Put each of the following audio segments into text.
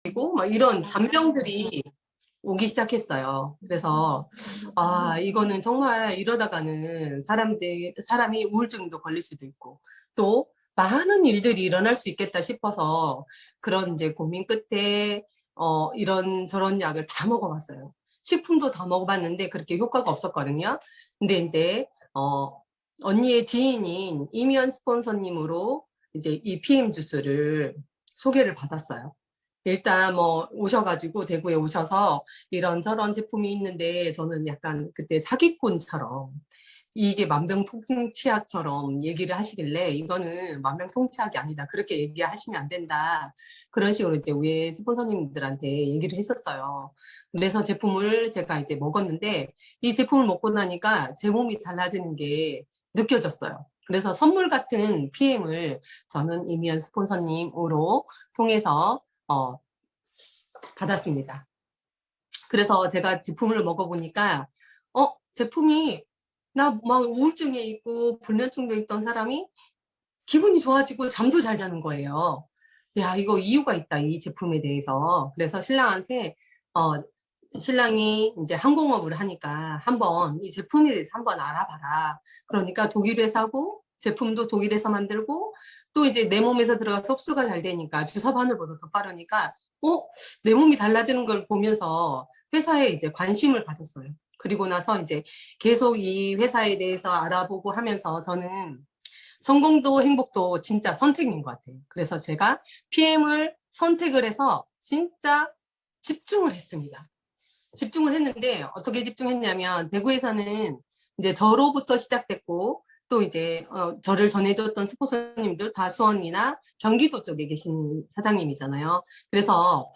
그리고 막 이런 잔병들이 오기 시작했어요. 그래서 아 이거는 정말 이러다가는 사람이 우울증도 걸릴 수도 있고 또 많은 일들이 일어날 수 있겠다 싶어서 그런 이제 고민 끝에 이런 저런 약을 다 먹어봤어요. 식품도 다 먹어봤는데 그렇게 효과가 없었거든요. 근데 이제 언니의 지인인 이면 스폰서님으로 이제 이 PM 주스를 소개를 받았어요. 일단 뭐 오셔가지고 대구에 오셔서 이런저런 제품이 있는데 저는 약간 그때 사기꾼처럼 이게 만병통치약처럼 얘기를 하시길래 이거는 만병통치약이 아니다. 그렇게 얘기하시면 안 된다. 그런 식으로 이제 위에 스폰서님들한테 얘기를 했었어요. 그래서 제품을 제가 이제 먹었는데 이 제품을 먹고 나니까 제 몸이 달라지는 게 느껴졌어요. 그래서 선물 같은 PM을 저는 이미연 스폰서님으로 통해서 받았습니다. 그래서 제가 제품을 먹어보니까 제품이 나 막 우울증에 있고 불면증도 있던 사람이 기분이 좋아지고 잠도 잘 자는 거예요. 야, 이거 이유가 있다, 이 제품에 대해서. 그래서 신랑한테 어, 신랑이 이제 항공업을 하니까 한번 이 제품에 대해서 한번 알아봐라. 그러니까 독일 회사고 제품도 독일에서 만들고 또 이제 내 몸에서 들어가서 흡수가 잘 되니까 주사 바늘보다 더 빠르니까 어? 내 몸이 달라지는 걸 보면서 회사에 이제 관심을 가졌어요. 그리고 나서 이제 계속 이 회사에 대해서 알아보고 하면서 저는 성공도 행복도 진짜 선택인 것 같아요. 그래서 제가 PM을 선택을 해서 진짜 집중을 했습니다. 집중을 했는데 어떻게 집중했냐면 대구에서는 이제 저로부터 시작됐고 또 이제 저를 전해줬던 스폰서님들 다 수원이나 경기도 쪽에 계신 사장님이잖아요. 그래서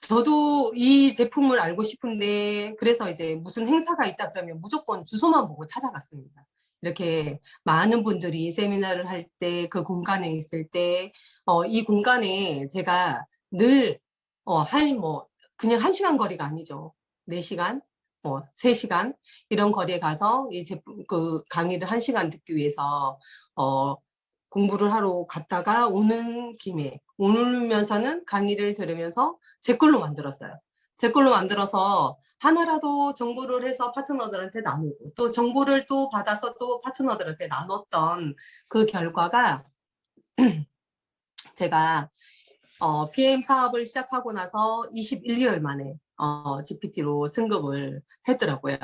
저도 이 제품을 알고 싶은데 그래서 이제 무슨 행사가 있다 그러면 무조건 주소만 보고 찾아갔습니다. 이렇게 많은 분들이 세미나를 할 때 그 공간에 있을 때 이 공간에 제가 늘 뭐 그냥 1시간 거리가 아니죠. 4시간, 뭐 3시간 이런 거리에 가서 이 제품 그 강의를 1시간 듣기 위해서 어 공부를 하러 갔다가 오는 김에 오면서는 강의를 들으면서 제 걸로 만들었어요. 제 걸로 만들어서 하나라도 정보를 해서 파트너들한테 나누고 또 정보를 또 받아서 또 파트너들한테 나눴던 그 결과가 제가 PM 사업을 시작하고 나서 21개월 만에 GPT로 승급을 했더라고요.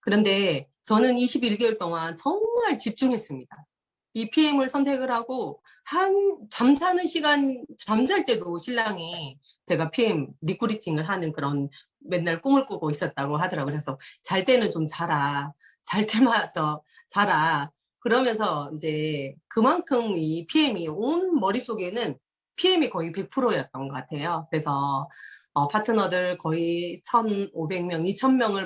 그런데 저는 21개월 동안 정말 집중했습니다. 이 PM을 선택을 하고 잠자는 시간 잠잘 때도 신랑이 제가 PM 리크루팅을 하는 그런 맨날 꿈을 꾸고 있었다고 하더라고요. 그래서 잘 때는 좀 자라. 잘 때마저 자라. 그러면서 이제 그만큼 이 PM이 온 머릿속에는 PM이 거의 100%였던 것 같아요. 그래서 파트너들 거의 1,500명, 2,000명을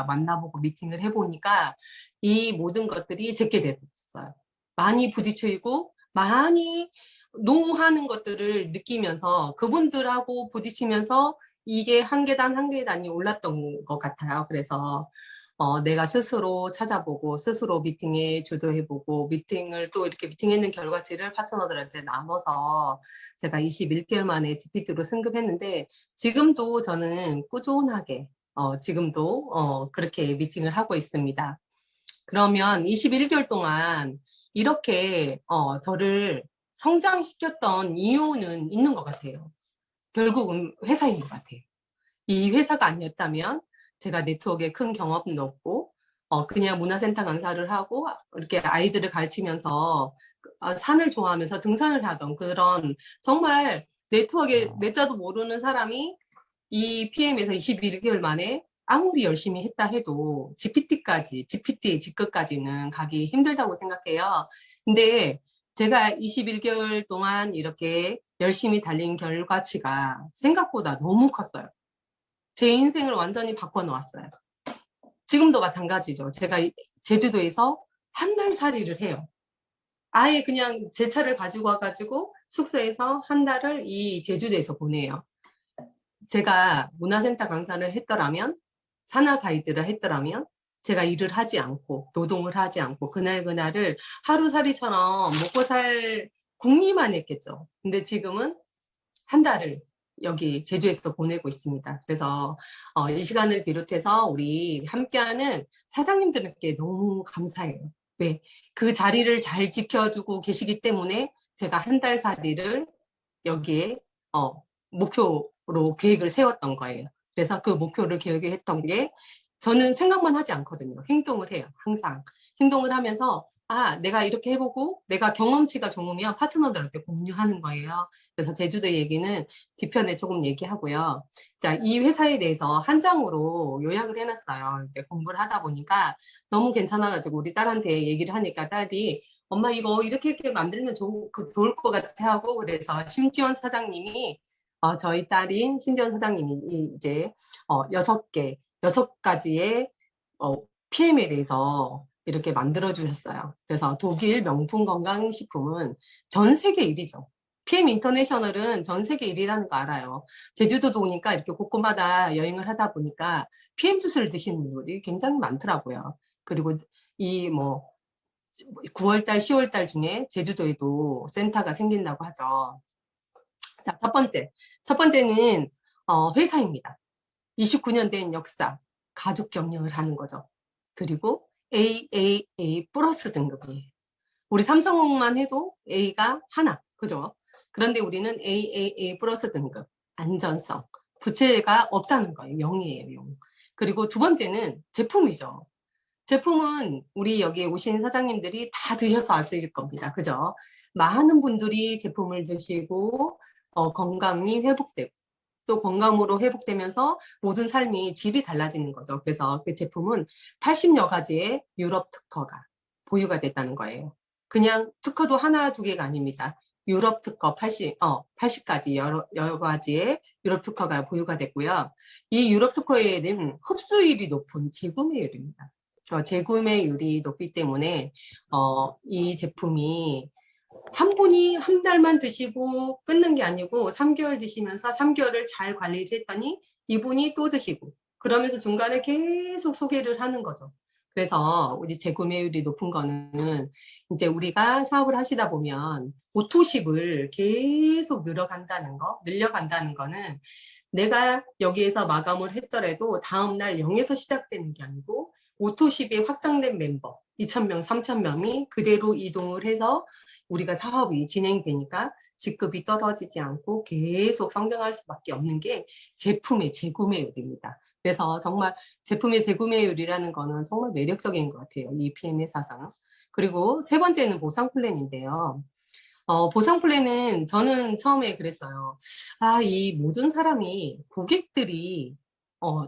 만나보고 미팅을 해보니까 이 모든 것들이 제게 됐어요. 많이 부딪히고 많이 노하는 것들을 느끼면서 그분들하고 부딪히면서 이게 한 계단 한 계단이 올랐던 것 같아요. 그래서 내가 스스로 찾아보고 스스로 미팅에 주도해보고 미팅을 또 이렇게 미팅했는 결과치를 파트너들한테 나눠서 제가 21개월 만에 GPT로 승급했는데 지금도 저는 꾸준하게 지금도 그렇게 미팅을 하고 있습니다. 그러면 21개월 동안 이렇게 저를 성장시켰던 이유는 있는 것 같아요. 결국은 회사인 것 같아요. 이 회사가 아니었다면 제가 네트워크에 큰 경험도 없고 그냥 문화센터 강사를 하고 이렇게 아이들을 가르치면서 산을 좋아하면서 등산을 하던 그런 정말 네트워크에 몇 자도 모르는 사람이 이 PM에서 21개월 만에 아무리 열심히 했다 해도 GPT 직급까지는 가기 힘들다고 생각해요. 근데 제가 21개월 동안 이렇게 열심히 달린 결과치가 생각보다 너무 컸어요. 제 인생을 완전히 바꿔놓았어요. 지금도 마찬가지죠. 제가 제주도에서 한 달 살이를 해요. 아예 그냥 제 차를 가지고 와가지고 숙소에서 한 달을 이 제주도에서 보내요. 제가 문화센터 강사를 했더라면, 산하 가이드를 했더라면, 제가 일을 하지 않고, 노동을 하지 않고, 그날그날을 하루살이처럼 먹고 살 궁리만 했겠죠. 근데 지금은 한 달을 여기 제주에서 보내고 있습니다. 그래서 이 시간을 비롯해서 우리 함께하는 사장님들께 너무 감사해요. 왜? 그 자리를 잘 지켜주고 계시기 때문에 제가 한 달 살이를 여기에 목표로 계획을 세웠던 거예요. 그래서 그 목표를 계획했던 게 저는 생각만 하지 않거든요. 행동을 해요. 항상. 행동을 하면서 내가 이렇게 해보고 내가 경험치가 좋으면 파트너들한테 공유하는 거예요. 그래서 제주도 얘기는 뒤편에 조금 얘기하고요. 자, 이 회사에 대해서 한 장으로 요약을 해놨어요. 이제 공부를 하다 보니까 너무 괜찮아가지고 우리 딸한테 얘기를 하니까 딸이 엄마 이거 이렇게 만들면 좋을 것 같아 하고 그래서 심지원 사장님이 저희 딸인 심지원 사장님이 이제 6가지의 PM에 대해서 이렇게 만들어 주셨어요. 그래서 독일 명품 건강식품은 전 세계 1위죠. PM 인터내셔널은 전 세계 1위라는 거 알아요. 제주도도 오니까 이렇게 곳곳마다 여행을 하다 보니까 PM 주스를 드시는 분들이 굉장히 많더라고요. 그리고 이 9월달, 10월달 중에 제주도에도 센터가 생긴다고 하죠. 자, 첫 번째는 회사입니다. 29년 된 역사, 가족 경영을 하는 거죠. 그리고 AAA 플러스 등급이에요. 우리 삼성만 해도 A가 하나, 그죠? 그런데 우리는 AAA 플러스 등급, 안전성, 부채가 없다는 거예요. 0이에요, 0. 그리고 두 번째는 제품이죠. 제품은 우리 여기에 오신 사장님들이 다 드셔서 아실 겁니다. 그죠? 많은 분들이 제품을 드시고 건강이 회복되고 또 건강으로 회복되면서 모든 삶이 질이 달라지는 거죠. 그래서 그 제품은 80여 가지의 유럽 특허가 보유가 됐다는 거예요. 그냥 특허도 하나, 두 개가 아닙니다. 유럽 특허 80가지 여러 가지의 유럽 특허가 보유가 됐고요. 이 유럽 특허에는 흡수율이 높은 재구매율입니다. 재구매율이 높기 때문에 이 제품이 한 분이 한 달만 드시고 끊는 게 아니고 3개월 드시면서 3개월을 잘 관리를 했더니 이분이 또 드시고 그러면서 중간에 계속 소개를 하는 거죠. 그래서 우리 재구매율이 높은 거는 이제 우리가 사업을 하시다 보면 오토십을 계속 늘려간다는 거는 내가 여기에서 마감을 했더라도 다음날 0에서 시작되는 게 아니고 오토십이 확장된 멤버 2,000명, 3,000명이 그대로 이동을 해서 우리가 사업이 진행되니까 직급이 떨어지지 않고 계속 성장할 수밖에 없는 게 제품의 재구매율입니다. 그래서 정말 제품의 재구매율이라는 거는 정말 매력적인 것 같아요. 이 PM 회사상. 그리고 세 번째는 보상 플랜인데요. 보상 플랜은 저는 처음에 그랬어요. 이 모든 사람이 고객들이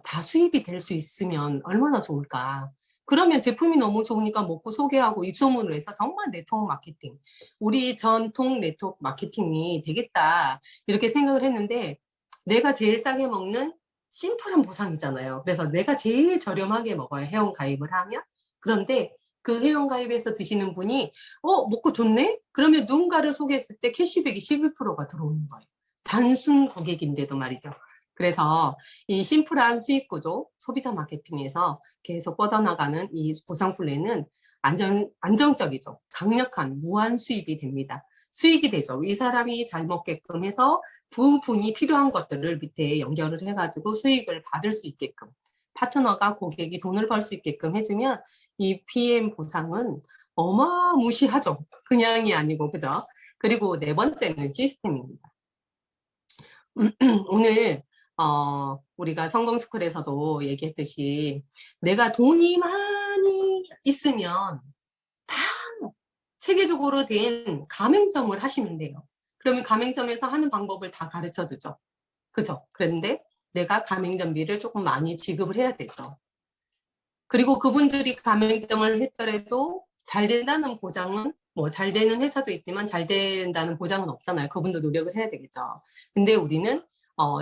다 수입이 될 수 있으면 얼마나 좋을까. 그러면 제품이 너무 좋으니까 먹고 소개하고 입소문을 해서 정말 네트워크 마케팅, 우리 전통 네트워크 마케팅이 되겠다. 이렇게 생각을 했는데 내가 제일 싸게 먹는 심플한 보상이잖아요. 그래서 내가 제일 저렴하게 먹어요. 회원 가입을 하면. 그런데 그 회원 가입해서 드시는 분이 먹고 좋네? 그러면 누군가를 소개했을 때 캐시백이 11%가 들어오는 거예요. 단순 고객인데도 말이죠. 그래서 이 심플한 수익 구조, 소비자 마케팅에서 계속 뻗어나가는 이 보상 플랜은 안정적이죠. 강력한 무한 수입이 됩니다. 수익이 되죠. 이 사람이 잘 먹게끔 해서 부분이 필요한 것들을 밑에 연결을 해가지고 수익을 받을 수 있게끔 파트너가 고객이 돈을 벌 수 있게끔 해주면 이 PM 보상은 어마무시하죠. 그냥이 아니고, 그죠? 그리고 네 번째는 시스템입니다. 오늘 우리가 성공스쿨에서도 얘기했듯이 내가 돈이 많이 있으면 다 체계적으로 된 가맹점을 하시면 돼요. 그러면 가맹점에서 하는 방법을 다 가르쳐 주죠. 그죠? 그런데 내가 가맹점비를 조금 많이 지급을 해야 되죠. 그리고 그분들이 가맹점을 했더라도 잘 된다는 보장은 잘 되는 회사도 있지만 잘 된다는 보장은 없잖아요. 그분도 노력을 해야 되겠죠. 근데 우리는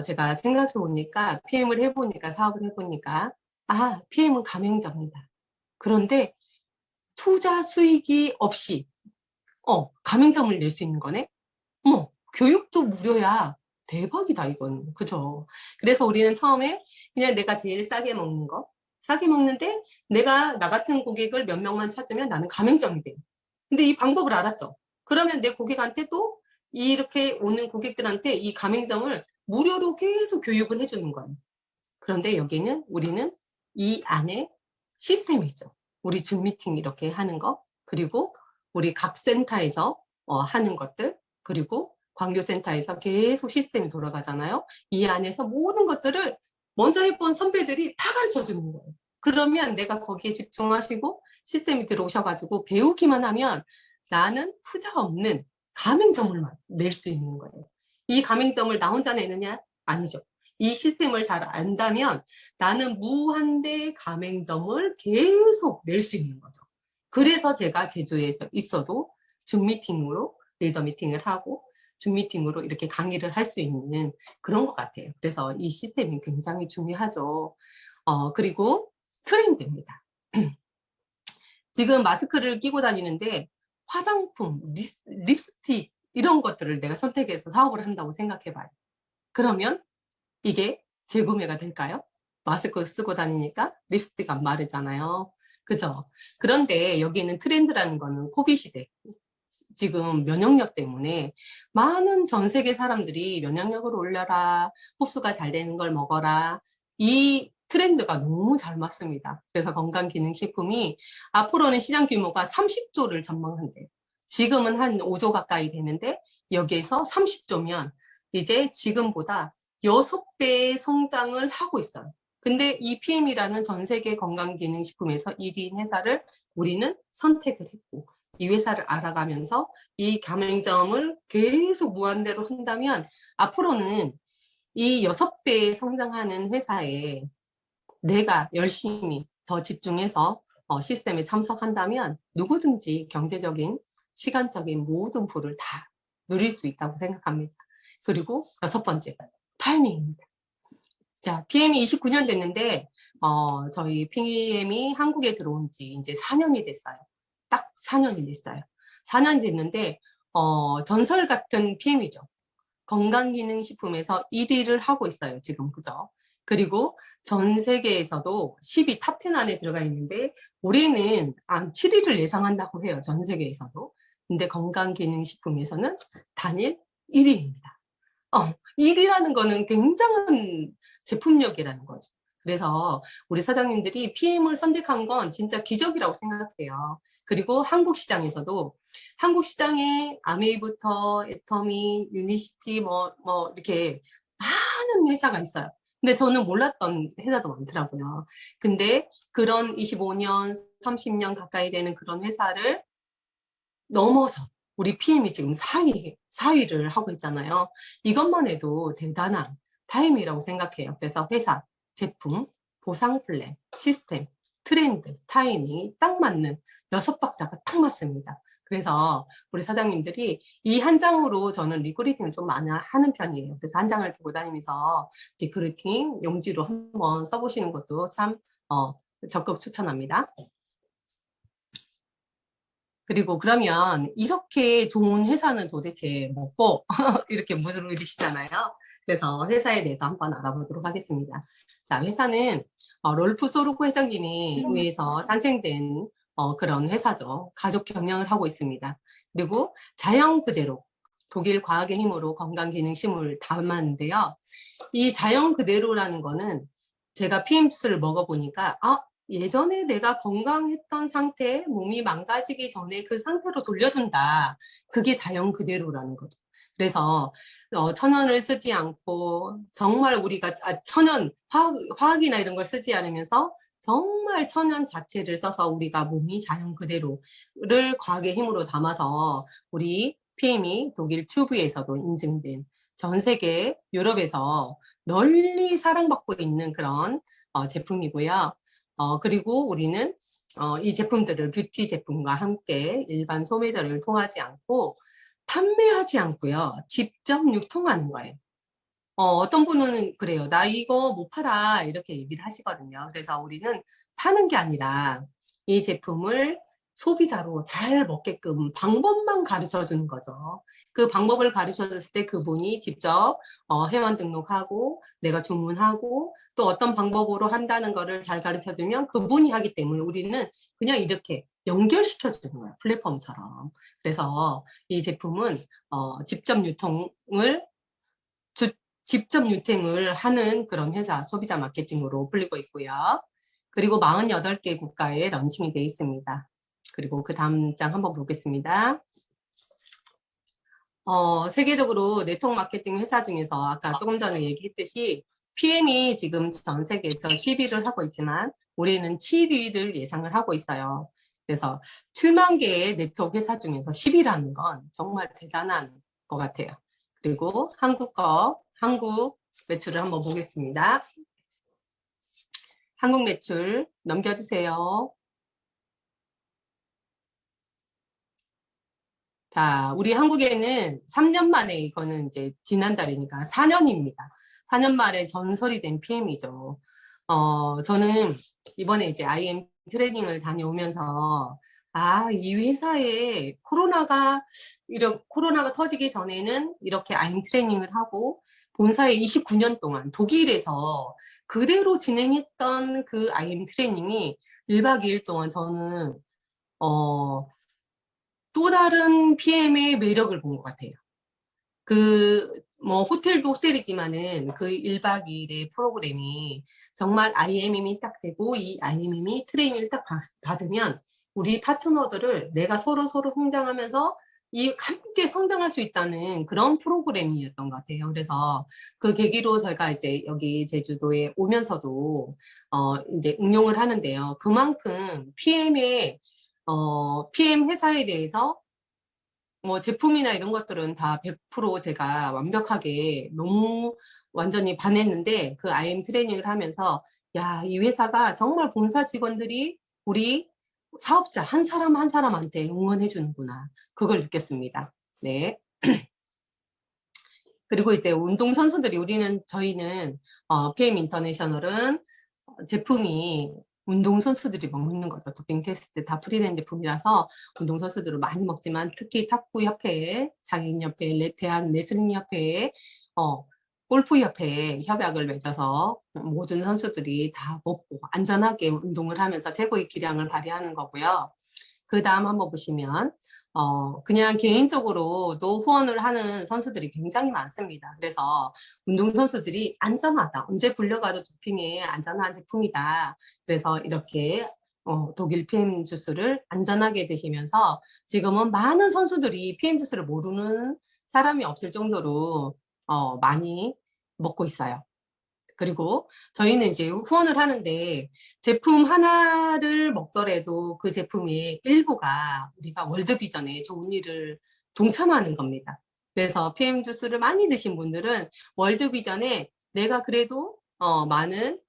제가 생각해 보니까 PM을 해보니까 사업을 해보니까 PM은 가맹점이다. 그런데 투자 수익이 없이 가맹점을 낼 수 있는 거네. 교육도 무료야. 대박이다 이건. 그죠? 그래서 우리는 처음에 그냥 내가 제일 싸게 먹는 거 싸게 먹는데 내가 나 같은 고객을 몇 명만 찾으면 나는 가맹점이 돼. 근데 이 방법을 알았죠. 그러면 내 고객한테 또 이렇게 오는 고객들한테 이 가맹점을 무료로 계속 교육을 해주는 거예요. 그런데 여기는 우리는 이 안에 시스템이 있죠. 우리 줌 미팅 이렇게 하는 거, 그리고 우리 각 센터에서 하는 것들, 그리고 광교센터에서 계속 시스템이 돌아가잖아요. 이 안에서 모든 것들을 먼저 해본 선배들이 다 가르쳐 주는 거예요. 그러면 내가 거기에 집중하시고 시스템이 들어오셔가지고 배우기만 하면 나는 투자 없는 가맹점을 낼 수 있는 거예요. 이 가맹점을 나 혼자 내느냐? 아니죠. 이 시스템을 잘 안다면 나는 무한대 가맹점을 계속 낼 수 있는 거죠. 그래서 제가 제주에서 있어도 줌 미팅으로 리더 미팅을 하고 줌 미팅으로 이렇게 강의를 할 수 있는 그런 것 같아요. 그래서 이 시스템이 굉장히 중요하죠. 그리고 트렌드입니다. 지금 마스크를 끼고 다니는데 화장품, 립스틱 이런 것들을 내가 선택해서 사업을 한다고 생각해 봐요. 그러면 이게 재구매가 될까요? 마스크 쓰고 다니니까 립스틱 안 바르잖아요. 그죠? 그런데 여기 있는 트렌드라는 거는 코비드 시대. 지금 면역력 때문에 많은 전 세계 사람들이 면역력을 올려라, 흡수가 잘 되는 걸 먹어라. 이 트렌드가 너무 잘 맞습니다. 그래서 건강기능식품이 앞으로는 시장 규모가 30조를 전망한대요. 지금은 한 5조 가까이 되는데 여기에서 30조면 이제 지금보다 6배의 성장을 하고 있어요. 근데 EPM이라는 전 세계 건강기능식품에서 1위 회사를 우리는 선택을 했고 이 회사를 알아가면서 이 가맹점을 계속 무한대로 한다면 앞으로는 이 6배 성장하는 회사에 내가 열심히 더 집중해서 시스템에 참석한다면 누구든지 경제적인, 시간적인 모든 부를 다 누릴 수 있다고 생각합니다. 그리고 6번째, 타이밍입니다. 자, PM이 29년 됐는데 저희 PM이 한국에 들어온 지 이제 4년이 됐어요. 딱 4년이 됐어요. 4년이 됐는데 전설 같은 PM이죠. 건강기능식품에서 1위를 하고 있어요. 지금 그죠? 그리고 전 세계에서도 10위 탑 10 안에 들어가 있는데 올해는 7위를 예상한다고 해요. 전 세계에서도. 근데 건강기능식품에서는 단일 1위입니다. 1위라는 거는 굉장한 제품력이라는 거죠. 그래서 우리 사장님들이 PM을 선택한 건 진짜 기적이라고 생각해요. 그리고 한국 시장에서도 한국 시장에 아메이부터 애터미, 유니시티 이렇게 많은 회사가 있어요. 근데 저는 몰랐던 회사도 많더라고요. 근데 그런 25년, 30년 가까이 되는 그런 회사를 넘어서 우리 PM이 지금 4위를 하고 있잖아요. 이것만 해도 대단한 타임이라고 생각해요. 그래서 회사, 제품, 보상 플랜, 시스템, 트렌드, 타이밍이 딱 맞는 6박자가 딱 맞습니다. 그래서 우리 사장님들이 이 한 장으로 저는 리크루팅을 좀 많이 하는 편이에요. 그래서 한 장을 들고 다니면서 리크루팅 용지로 한번 써보시는 것도 참 적극 추천합니다. 그리고 그러면 이렇게 좋은 회사는 도대체 뭐고 이렇게 물으시잖아요. 그래서 회사에 대해서 한번 알아보도록 하겠습니다. 자, 회사는 롤프 소르코 회장님이 의해서 탄생된 그런 회사죠. 가족 경영을 하고 있습니다. 그리고 자연 그대로 독일 과학의 힘으로 건강기능식품을 담았는데요. 이 자연 그대로라는 거는 제가 PM 주스를 먹어보니까 예전에 내가 건강했던 상태, 몸이 망가지기 전에 그 상태로 돌려준다. 그게 자연 그대로라는 거죠. 그래서 천연을 쓰지 않고 정말 우리가 천연, 화학이나 이런 걸 쓰지 않으면서 정말 천연 자체를 써서 우리가 몸이 자연 그대로를 과학의 힘으로 담아서 우리 PM이 독일 튜브에서도 인증된 전 세계 유럽에서 널리 사랑받고 있는 그런 제품이고요. 그리고 우리는 이 제품들을 뷰티 제품과 함께 일반 소매점을 통하지 않고 판매하지 않고요. 직접 유통하는 거예요. 어떤 분은 그래요. 나 이거 못 팔아. 이렇게 얘기를 하시거든요. 그래서 우리는 파는 게 아니라 이 제품을 소비자로 잘 먹게끔 방법만 가르쳐 주는 거죠. 그 방법을 가르쳐 줬을 때 그분이 직접 회원 등록하고 내가 주문하고 또 어떤 방법으로 한다는 거를 잘 가르쳐 주면 그분이 하기 때문에 우리는 그냥 이렇게 연결시켜 주는 거예요. 플랫폼처럼. 그래서 이 제품은 직접 유통을 직접 유통을 하는 그런 회사, 소비자 마케팅으로 불리고 있고요. 그리고 48개 국가에 런칭이 되어 있습니다. 그리고 그 다음 장 한번 보겠습니다. 세계적으로 네트워크 마케팅 회사 중에서 아까 조금 전에 얘기했듯이 PM이 지금 전 세계에서 10위를 하고 있지만 올해는 7위를 예상을 하고 있어요. 그래서 7만 개의 네트워크 회사 중에서 10위라는 건 정말 대단한 것 같아요. 그리고 한국 매출을 한번 보겠습니다. 한국 매출 넘겨주세요. 자, 우리 한국에는 3년 만에 이거는 이제 지난달이니까 4년입니다. 4년 만에 전설이 된 PM이죠. 저는 이번에 이제 IM 트레이닝을 다녀오면서 이 회사에 코로나가 터지기 전에는 이렇게 IM 트레이닝을 하고 본사에 29년 동안 독일에서 그대로 진행했던 그 IM 트레이닝이 1박 2일 동안 저는 또 다른 PM의 매력을 본 것 같아요. 뭐 호텔도 호텔이지만은 그 1박 2일의 프로그램이 정말 IMM이 딱 되고 이 IMM이 트레이닝을 딱 받으면 우리 파트너들을 내가 서로 성장하면서 함께 성장할 수 있다는 그런 프로그램이었던 것 같아요. 그래서 그 계기로 저희가 이제 여기 제주도에 오면서도 이제 응용을 하는데요. 그만큼 PM 회사에 대해서 뭐 제품이나 이런 것들은 다 100% 제가 완벽하게 너무 완전히 반했는데 그 IM 트레이닝을 하면서 야, 이 회사가 정말 본사 직원들이 우리 사업자 한 사람 한 사람한테 응원해 주는구나. 그걸 느꼈습니다. 네. 그리고 이제 운동선수들이 저희는 PM 인터내셔널은 제품이 운동선수들이 먹는 거죠. 도핑 테스트 다 프리된 제품이라서 운동선수들을 많이 먹지만 특히 탁구협회, 장애인협회, 대한 레슬링협회에 골프협회에 협약을 맺어서 모든 선수들이 다 먹고 안전하게 운동을 하면서 최고의 기량을 발휘하는 거고요. 그 다음 한번 보시면 그냥 개인적으로도 후원을 하는 선수들이 굉장히 많습니다. 그래서 운동선수들이 안전하다. 언제 불려가도 도핑에 안전한 제품이다. 그래서 이렇게 독일 PM 주스를 안전하게 드시면서 지금은 많은 선수들이 PM 주스를 모르는 사람이 없을 정도로 많이 먹고 있어요. 그리고 저희는 이제 후원을 하는데 제품 하나를 먹더라도 그 제품의 일부가 우리가 월드비전에 좋은 일을 동참하는 겁니다. 그래서 PM 주스를 많이 드신 분들은 월드비전에 내가 그래도 많은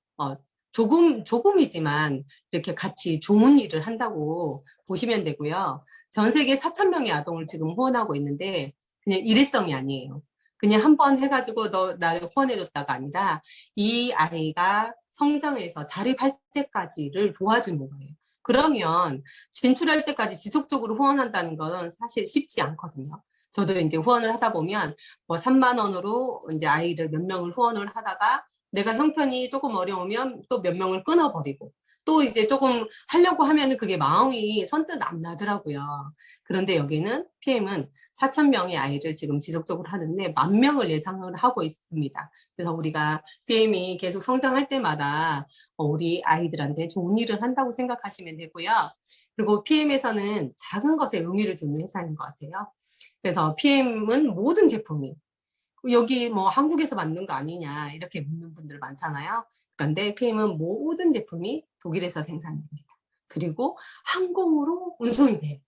조금이지만 이렇게 같이 좋은 일을 한다고 보시면 되고요. 전 세계 4천 명의 아동을 지금 후원하고 있는데 그냥 일회성이 아니에요. 그냥 한 번 해가지고 나 후원해줬다가 아니라 이 아이가 성장해서 자립할 때까지를 도와주는 거예요. 그러면 진출할 때까지 지속적으로 후원한다는 건 사실 쉽지 않거든요. 저도 이제 후원을 하다 보면 뭐 3만 원으로 이제 아이를 몇 명을 후원을 하다가 내가 형편이 조금 어려우면 또 몇 명을 끊어버리고 또 이제 조금 하려고 하면은 그게 마음이 선뜻 안 나더라고요. 그런데 여기는 PM은 4천 명의 아이를 지금 지속적으로 하는데 10,000명을 예상을 하고 있습니다. 그래서 우리가 PM이 계속 성장할 때마다 우리 아이들한테 좋은 일을 한다고 생각하시면 되고요. 그리고 PM에서는 작은 것에 의미를 두는 회사인 것 같아요. 그래서 PM은 모든 제품이 여기 뭐 한국에서 만든 거 아니냐 이렇게 묻는 분들 많잖아요. 그런데 PM은 모든 제품이 독일에서 생산됩니다. 그리고 항공으로 운송이 돼요.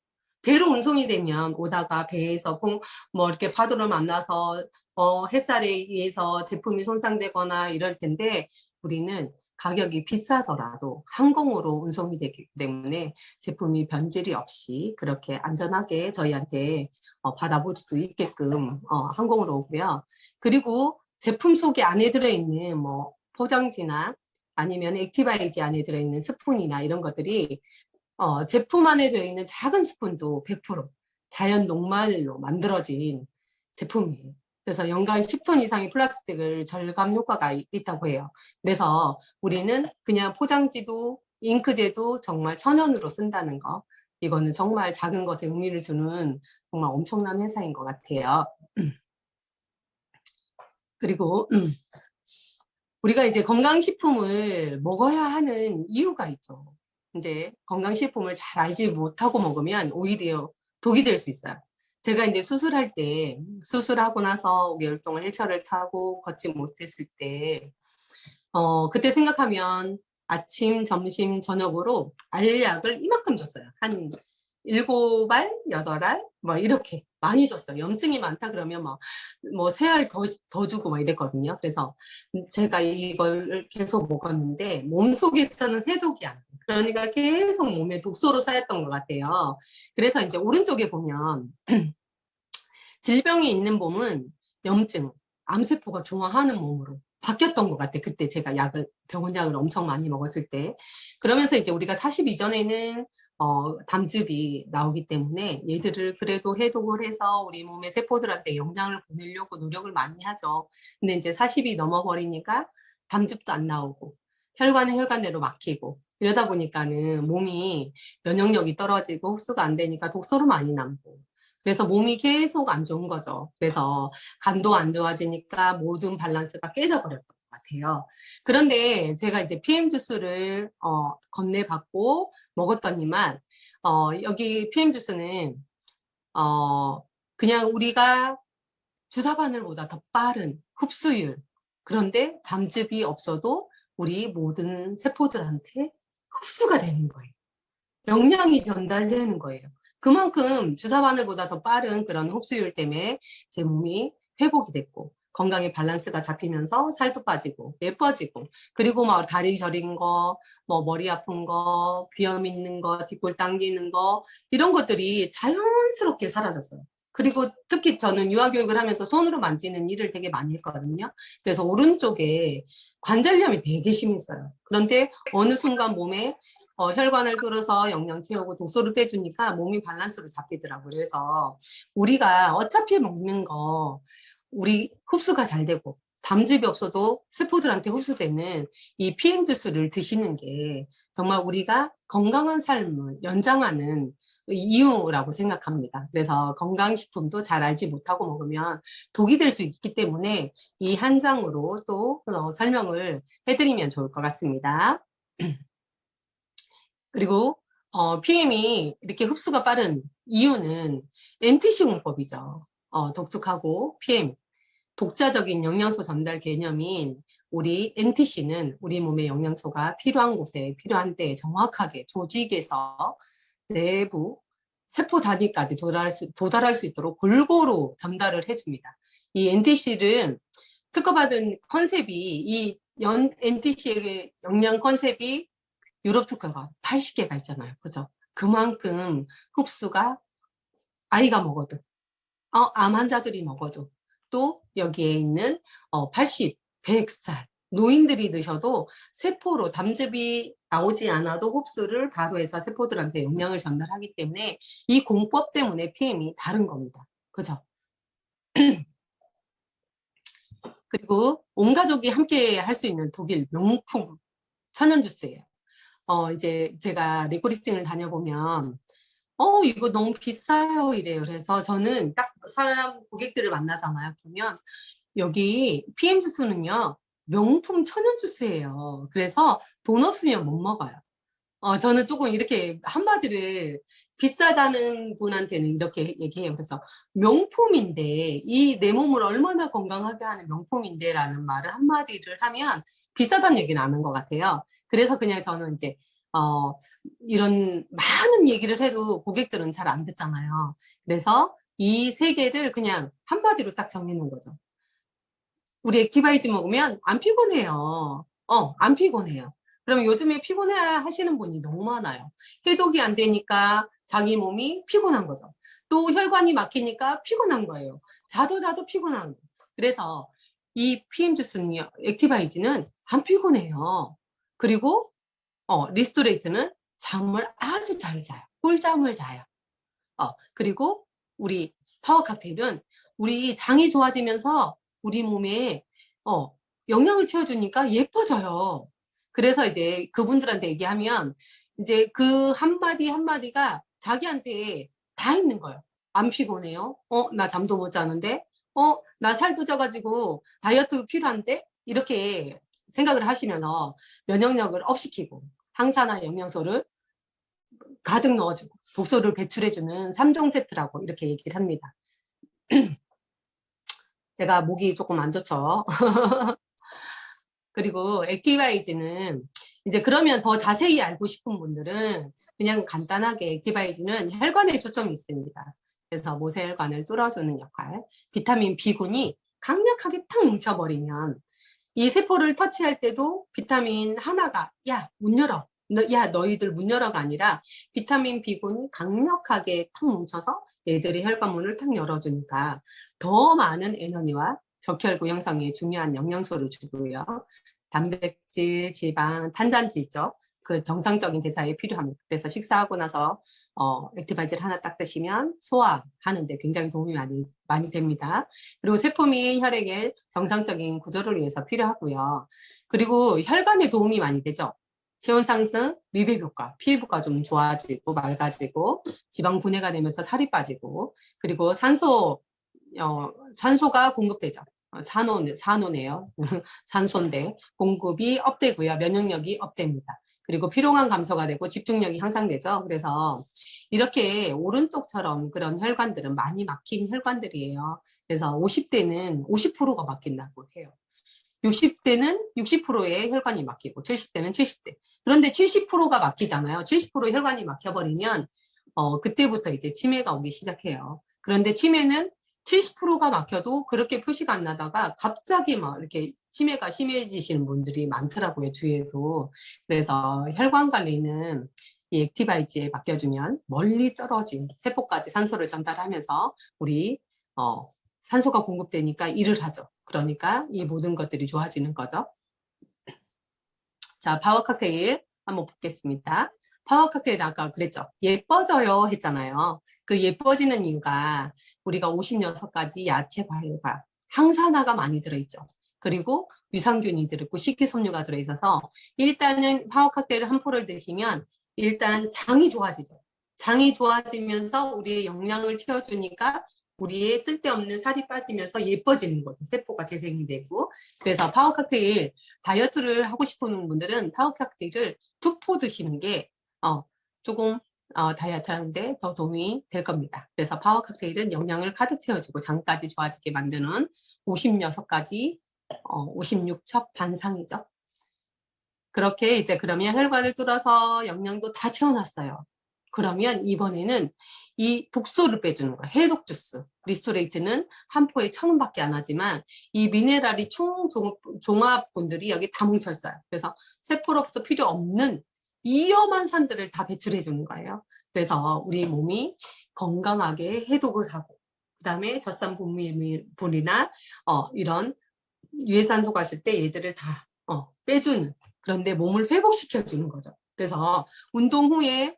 배로 운송이 되면 오다가 배에서 뭐 이렇게 파도를 만나서 햇살에 의해서 제품이 손상되거나 이럴 텐데 우리는 가격이 비싸더라도 항공으로 운송이 되기 때문에 제품이 변질이 없이 그렇게 안전하게 저희한테 받아볼 수도 있게끔 항공으로 오고요. 그리고 제품 속에 안에 들어있는 뭐 포장지나 아니면 액티바이지 안에 들어있는 스푼이나 이런 것들이 제품 안에 들어있는 작은 스푼도 100% 자연 녹말로 만들어진 제품이에요. 그래서 연간 10톤 이상의 플라스틱을 절감 효과가 있다고 해요. 그래서 우리는 그냥 포장지도 잉크제도 정말 천연으로 쓴다는 거. 이거는 정말 작은 것에 의미를 두는 정말 엄청난 회사인 것 같아요. 그리고 우리가 이제 건강식품을 먹어야 하는 이유가 있죠. 이제 건강식품을 잘 알지 못하고 먹으면 오히려 독이 될 수 있어요. 제가 이제 수술할 때, 수술하고 나서 5개월 동안 휠체어를 타고 걷지 못했을 때, 그때 생각하면 아침, 점심, 저녁으로 알약을 이만큼 줬어요. 한 7알, 8알, 뭐 이렇게 많이 줬어요. 염증이 많다 그러면 뭐 3알 더 주고 막 이랬거든요. 그래서 제가 이걸 계속 먹었는데 몸속에서는 해독이 안 돼요. 그러니까 계속 몸에 독소로 쌓였던 것 같아요. 그래서 이제 오른쪽에 보면 질병이 있는 몸은 염증, 암세포가 좋아하는 몸으로 바뀌었던 것 같아. 그때 제가 병원 약을 엄청 많이 먹었을 때. 그러면서 이제 우리가 40 이전에는 담즙이 나오기 때문에 얘들을 그래도 해독을 해서 우리 몸의 세포들한테 영양을 보내려고 노력을 많이 하죠. 근데 이제 40이 넘어버리니까 담즙도 안 나오고 혈관은 혈관대로 막히고 이러다 보니까는 몸이 면역력이 떨어지고 흡수가 안 되니까 독소로 많이 남고 그래서 몸이 계속 안 좋은 거죠. 그래서 간도 안 좋아지니까 모든 밸런스가 깨져버렸던 것 같아요. 그런데 제가 이제 PM 주스를 건네받고 먹었더니만 여기 PM 주스는 그냥 우리가 주사 바늘보다 더 빠른 흡수율 그런데 담즙이 없어도 우리 모든 세포들한테 흡수가 되는 거예요. 영양이 전달되는 거예요. 그만큼 주사 바늘보다 더 빠른 그런 흡수율 때문에 제 몸이 회복이 됐고 건강의 밸런스가 잡히면서 살도 빠지고 예뻐지고 그리고 막 다리 저린 거, 뭐 머리 아픈 거, 비염 있는 거, 뒷골 당기는 거 이런 것들이 자연스럽게 사라졌어요. 그리고 특히 저는 유아교육을 하면서 손으로 만지는 일을 되게 많이 했거든요. 그래서 오른쪽에 관절염이 되게 심했어요. 그런데 어느 순간 몸에 혈관을 뚫어서 영양 채우고 독소를 빼주니까 몸이 밸런스로 잡히더라고요. 그래서 우리가 어차피 먹는 거 우리 흡수가 잘 되고 담즙이 없어도 세포들한테 흡수되는 이 PM 주스를 드시는 게 정말 우리가 건강한 삶을 연장하는 이유라고 생각합니다. 그래서 건강식품도 잘 알지 못하고 먹으면 독이 될 수 있기 때문에 이 한 장으로 또 설명을 해드리면 좋을 것 같습니다. 그리고 PM이 이렇게 흡수가 빠른 이유는 NTC 공법이죠. 독특하고 PM, 독자적인 영양소 전달 개념인 우리 NTC는 우리 몸의 영양소가 필요한 곳에 필요한 때에 정확하게 조직에서 내부 세포 단위까지 도달할 수 있도록 골고루 전달을 해줍니다. 이 NTC를 특허받은 컨셉이 이 NTC의 영양 컨셉이 유럽 특허가 80개가 있잖아요. 그죠? 그만큼 흡수가 아이가 먹어도, 암 환자들이 먹어도, 또 여기에 있는 80, 100살 노인들이 드셔도 세포로 담즙이 나오지 않아도 흡수를 바로 해서 세포들한테 영양을 전달하기 때문에 이 공법 때문에 PM이 다른 겁니다. 그죠? 그리고 온 가족이 함께 할 수 있는 독일 명품 천연 주스예요. 이제 제가 리코리스팅을 다녀보면 이거 너무 비싸요 이래요. 그래서 저는 딱 사람 고객들을 만나잖아요. 그러면 여기 PM 주스는요 명품 천연 주스예요. 그래서 돈 없으면 못 먹어요. 저는 조금 이렇게 한마디를 비싸다는 분한테는 이렇게 얘기해요. 그래서 명품인데 이 내 몸을 얼마나 건강하게 하는 명품인데라는 말을 한마디를 하면 비싸다는 얘기는 안 한 것 같아요. 그래서 그냥 저는 이제 어, 이런 많은 얘기를 해도 고객들은 잘 안 듣잖아요. 그래서 이 세 개를 그냥 한마디로 딱 정해놓은 거죠. 우리 액티바이즈 먹으면 안 피곤해요. 안 피곤해요. 그럼 요즘에 피곤해 하시는 분이 너무 많아요. 해독이 안 되니까 자기 몸이 피곤한 거죠. 또 혈관이 막히니까 피곤한 거예요. 자도 피곤한 거예요. 그래서 이 PM 주스는요, 액티바이즈는 안 피곤해요. 그리고 리스토레이트는 잠을 아주 잘 자요. 꿀잠을 자요. 그리고 우리 파워 칵테일은 우리 장이 좋아지면서 우리 몸에 영양을 채워주니까 예뻐져요. 그래서 이제 그분들한테 얘기하면 이제 그 한마디 한마디가 자기한테 다 있는 거예요. 안 피곤해요? 나 잠도 못 자는데? 나 살도 쪄가지고 다이어트 필요한데? 이렇게 생각을 하시면 면역력을 업시키고 항산화 영양소를 가득 넣어주고 독소를 배출해주는 3종 세트라고 이렇게 얘기를 합니다. 제가 목이 조금 안 좋죠. 그리고 액티바이즈는 이제 그러면 더 자세히 알고 싶은 분들은 그냥 간단하게 액티바이즈는 혈관에 초점이 있습니다. 그래서 모세혈관을 뚫어주는 역할. 비타민 B군이 강력하게 탁 뭉쳐버리면 이 세포를 터치할 때도 비타민 하나가 야, 문 열어. 너희들 문 열어가 아니라 비타민 B군이 강력하게 탁 뭉쳐서 얘들이 혈관문을 탁 열어주니까 더 많은 에너지와 적혈구 형성에 중요한 영양소를 주고요. 단백질, 지방, 탄단지 있죠. 그 정상적인 대사에 필요합니다. 그래서 식사하고 나서 액티바이즈를 하나 딱 드시면 소화하는데 굉장히 도움이 많이 됩니다. 그리고 세포 및 혈액의 정상적인 구조를 위해서 필요하고요. 그리고 혈관에 도움이 많이 되죠. 체온 상승, 미백 효과, 피부가 좀 좋아지고 맑아지고 지방 분해가 되면서 살이 빠지고 그리고 산소가 공급되죠. 산호네요. 산소인데 공급이 업되고요. 면역력이 업됩니다. 그리고 피로감 감소가 되고 집중력이 향상되죠. 그래서 이렇게 오른쪽처럼 그런 혈관들은 많이 막힌 혈관들이에요. 그래서 50대는 50%가 막힌다고 해요. 60대는 60%의 혈관이 막히고 70대는 70대. 그런데 70%가 막히잖아요. 70% 혈관이 막혀버리면 그때부터 이제 치매가 오기 시작해요. 그런데 치매는 70%가 막혀도 그렇게 표시가 안 나다가 갑자기 막 이렇게 치매가 심해지시는 분들이 많더라고요, 주위에도. 그래서 혈관 관리는 이 액티바이즈에 맡겨주면 멀리 떨어진 세포까지 산소를 전달하면서 우리 산소가 공급되니까 일을 하죠. 그러니까 이 모든 것들이 좋아지는 거죠. 자, 파워 칵테일 한번 보겠습니다. 파워 칵테일 아까 그랬죠. 예뻐져요 했잖아요. 그 예뻐지는 이유가 우리가 56가지 야채 과일과 항산화가 많이 들어있죠. 그리고 유산균이 들어있고 식이섬유가 들어있어서 일단은 파워 칵테일 한 포를 드시면 일단 장이 좋아지죠. 장이 좋아지면서 우리의 영양을 채워주니까 우리의 쓸데없는 살이 빠지면서 예뻐지는 거죠. 세포가 재생이 되고. 그래서 파워 칵테일 다이어트를 하고 싶은 분들은 파워 칵테일을 2포 드시는 게 조금 다이어트 하는데 더 도움이 될 겁니다. 그래서 파워 칵테일은 영양을 가득 채워주고 장까지 좋아지게 만드는 56가지 56첩 반상이죠. 그렇게 이제 그러면 혈관을 뚫어서 영양도 다 채워놨어요. 그러면 이번에는 이 독소를 빼주는 거예요. 해독 주스. 리스토레이트는 한 포에 1,000원밖에 안 하지만 이 미네랄이 종합분들이 여기 다 뭉쳐있어요. 그래서 세포로부터 필요 없는 위험한 산들을 다 배출해 주는 거예요. 그래서 우리 몸이 건강하게 해독을 하고 그 다음에 젖산 분비물이나 이런 유해산소가 있을 때 얘들을 다 빼주는 그런데 몸을 회복시켜주는 거죠. 그래서 운동 후에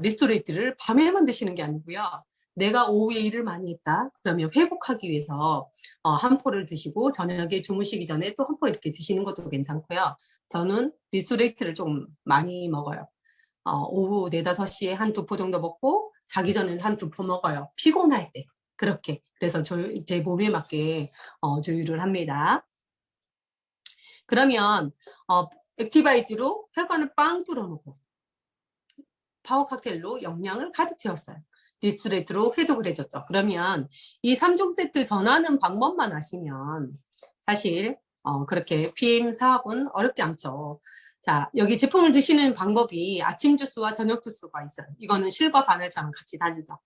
리스토레이트를 밤에만 드시는 게 아니고요. 내가 오후에 일을 많이 했다. 그러면 회복하기 위해서 한 포를 드시고 저녁에 주무시기 전에 또 한 포 이렇게 드시는 것도 괜찮고요. 저는 리스토레이트를 좀 많이 먹어요. 오후 4, 5시에 한 2포 정도 먹고 자기 전에는 한 2포 먹어요. 피곤할 때. 그렇게. 그래서 제 몸에 맞게 조율을 합니다. 그러면 액티바이즈로 혈관을 빵 뚫어놓고 파워 칵테일로 영양을 가득 채웠어요. 리스토레이트로 해독을 해줬죠. 그러면 이 3종 세트 전하는 방법만 아시면 사실 그렇게 PM 사업은 어렵지 않죠. 자, 여기 제품을 드시는 방법이 아침 주스와 저녁 주스가 있어요. 이거는 실과 바늘처럼 같이 다니죠.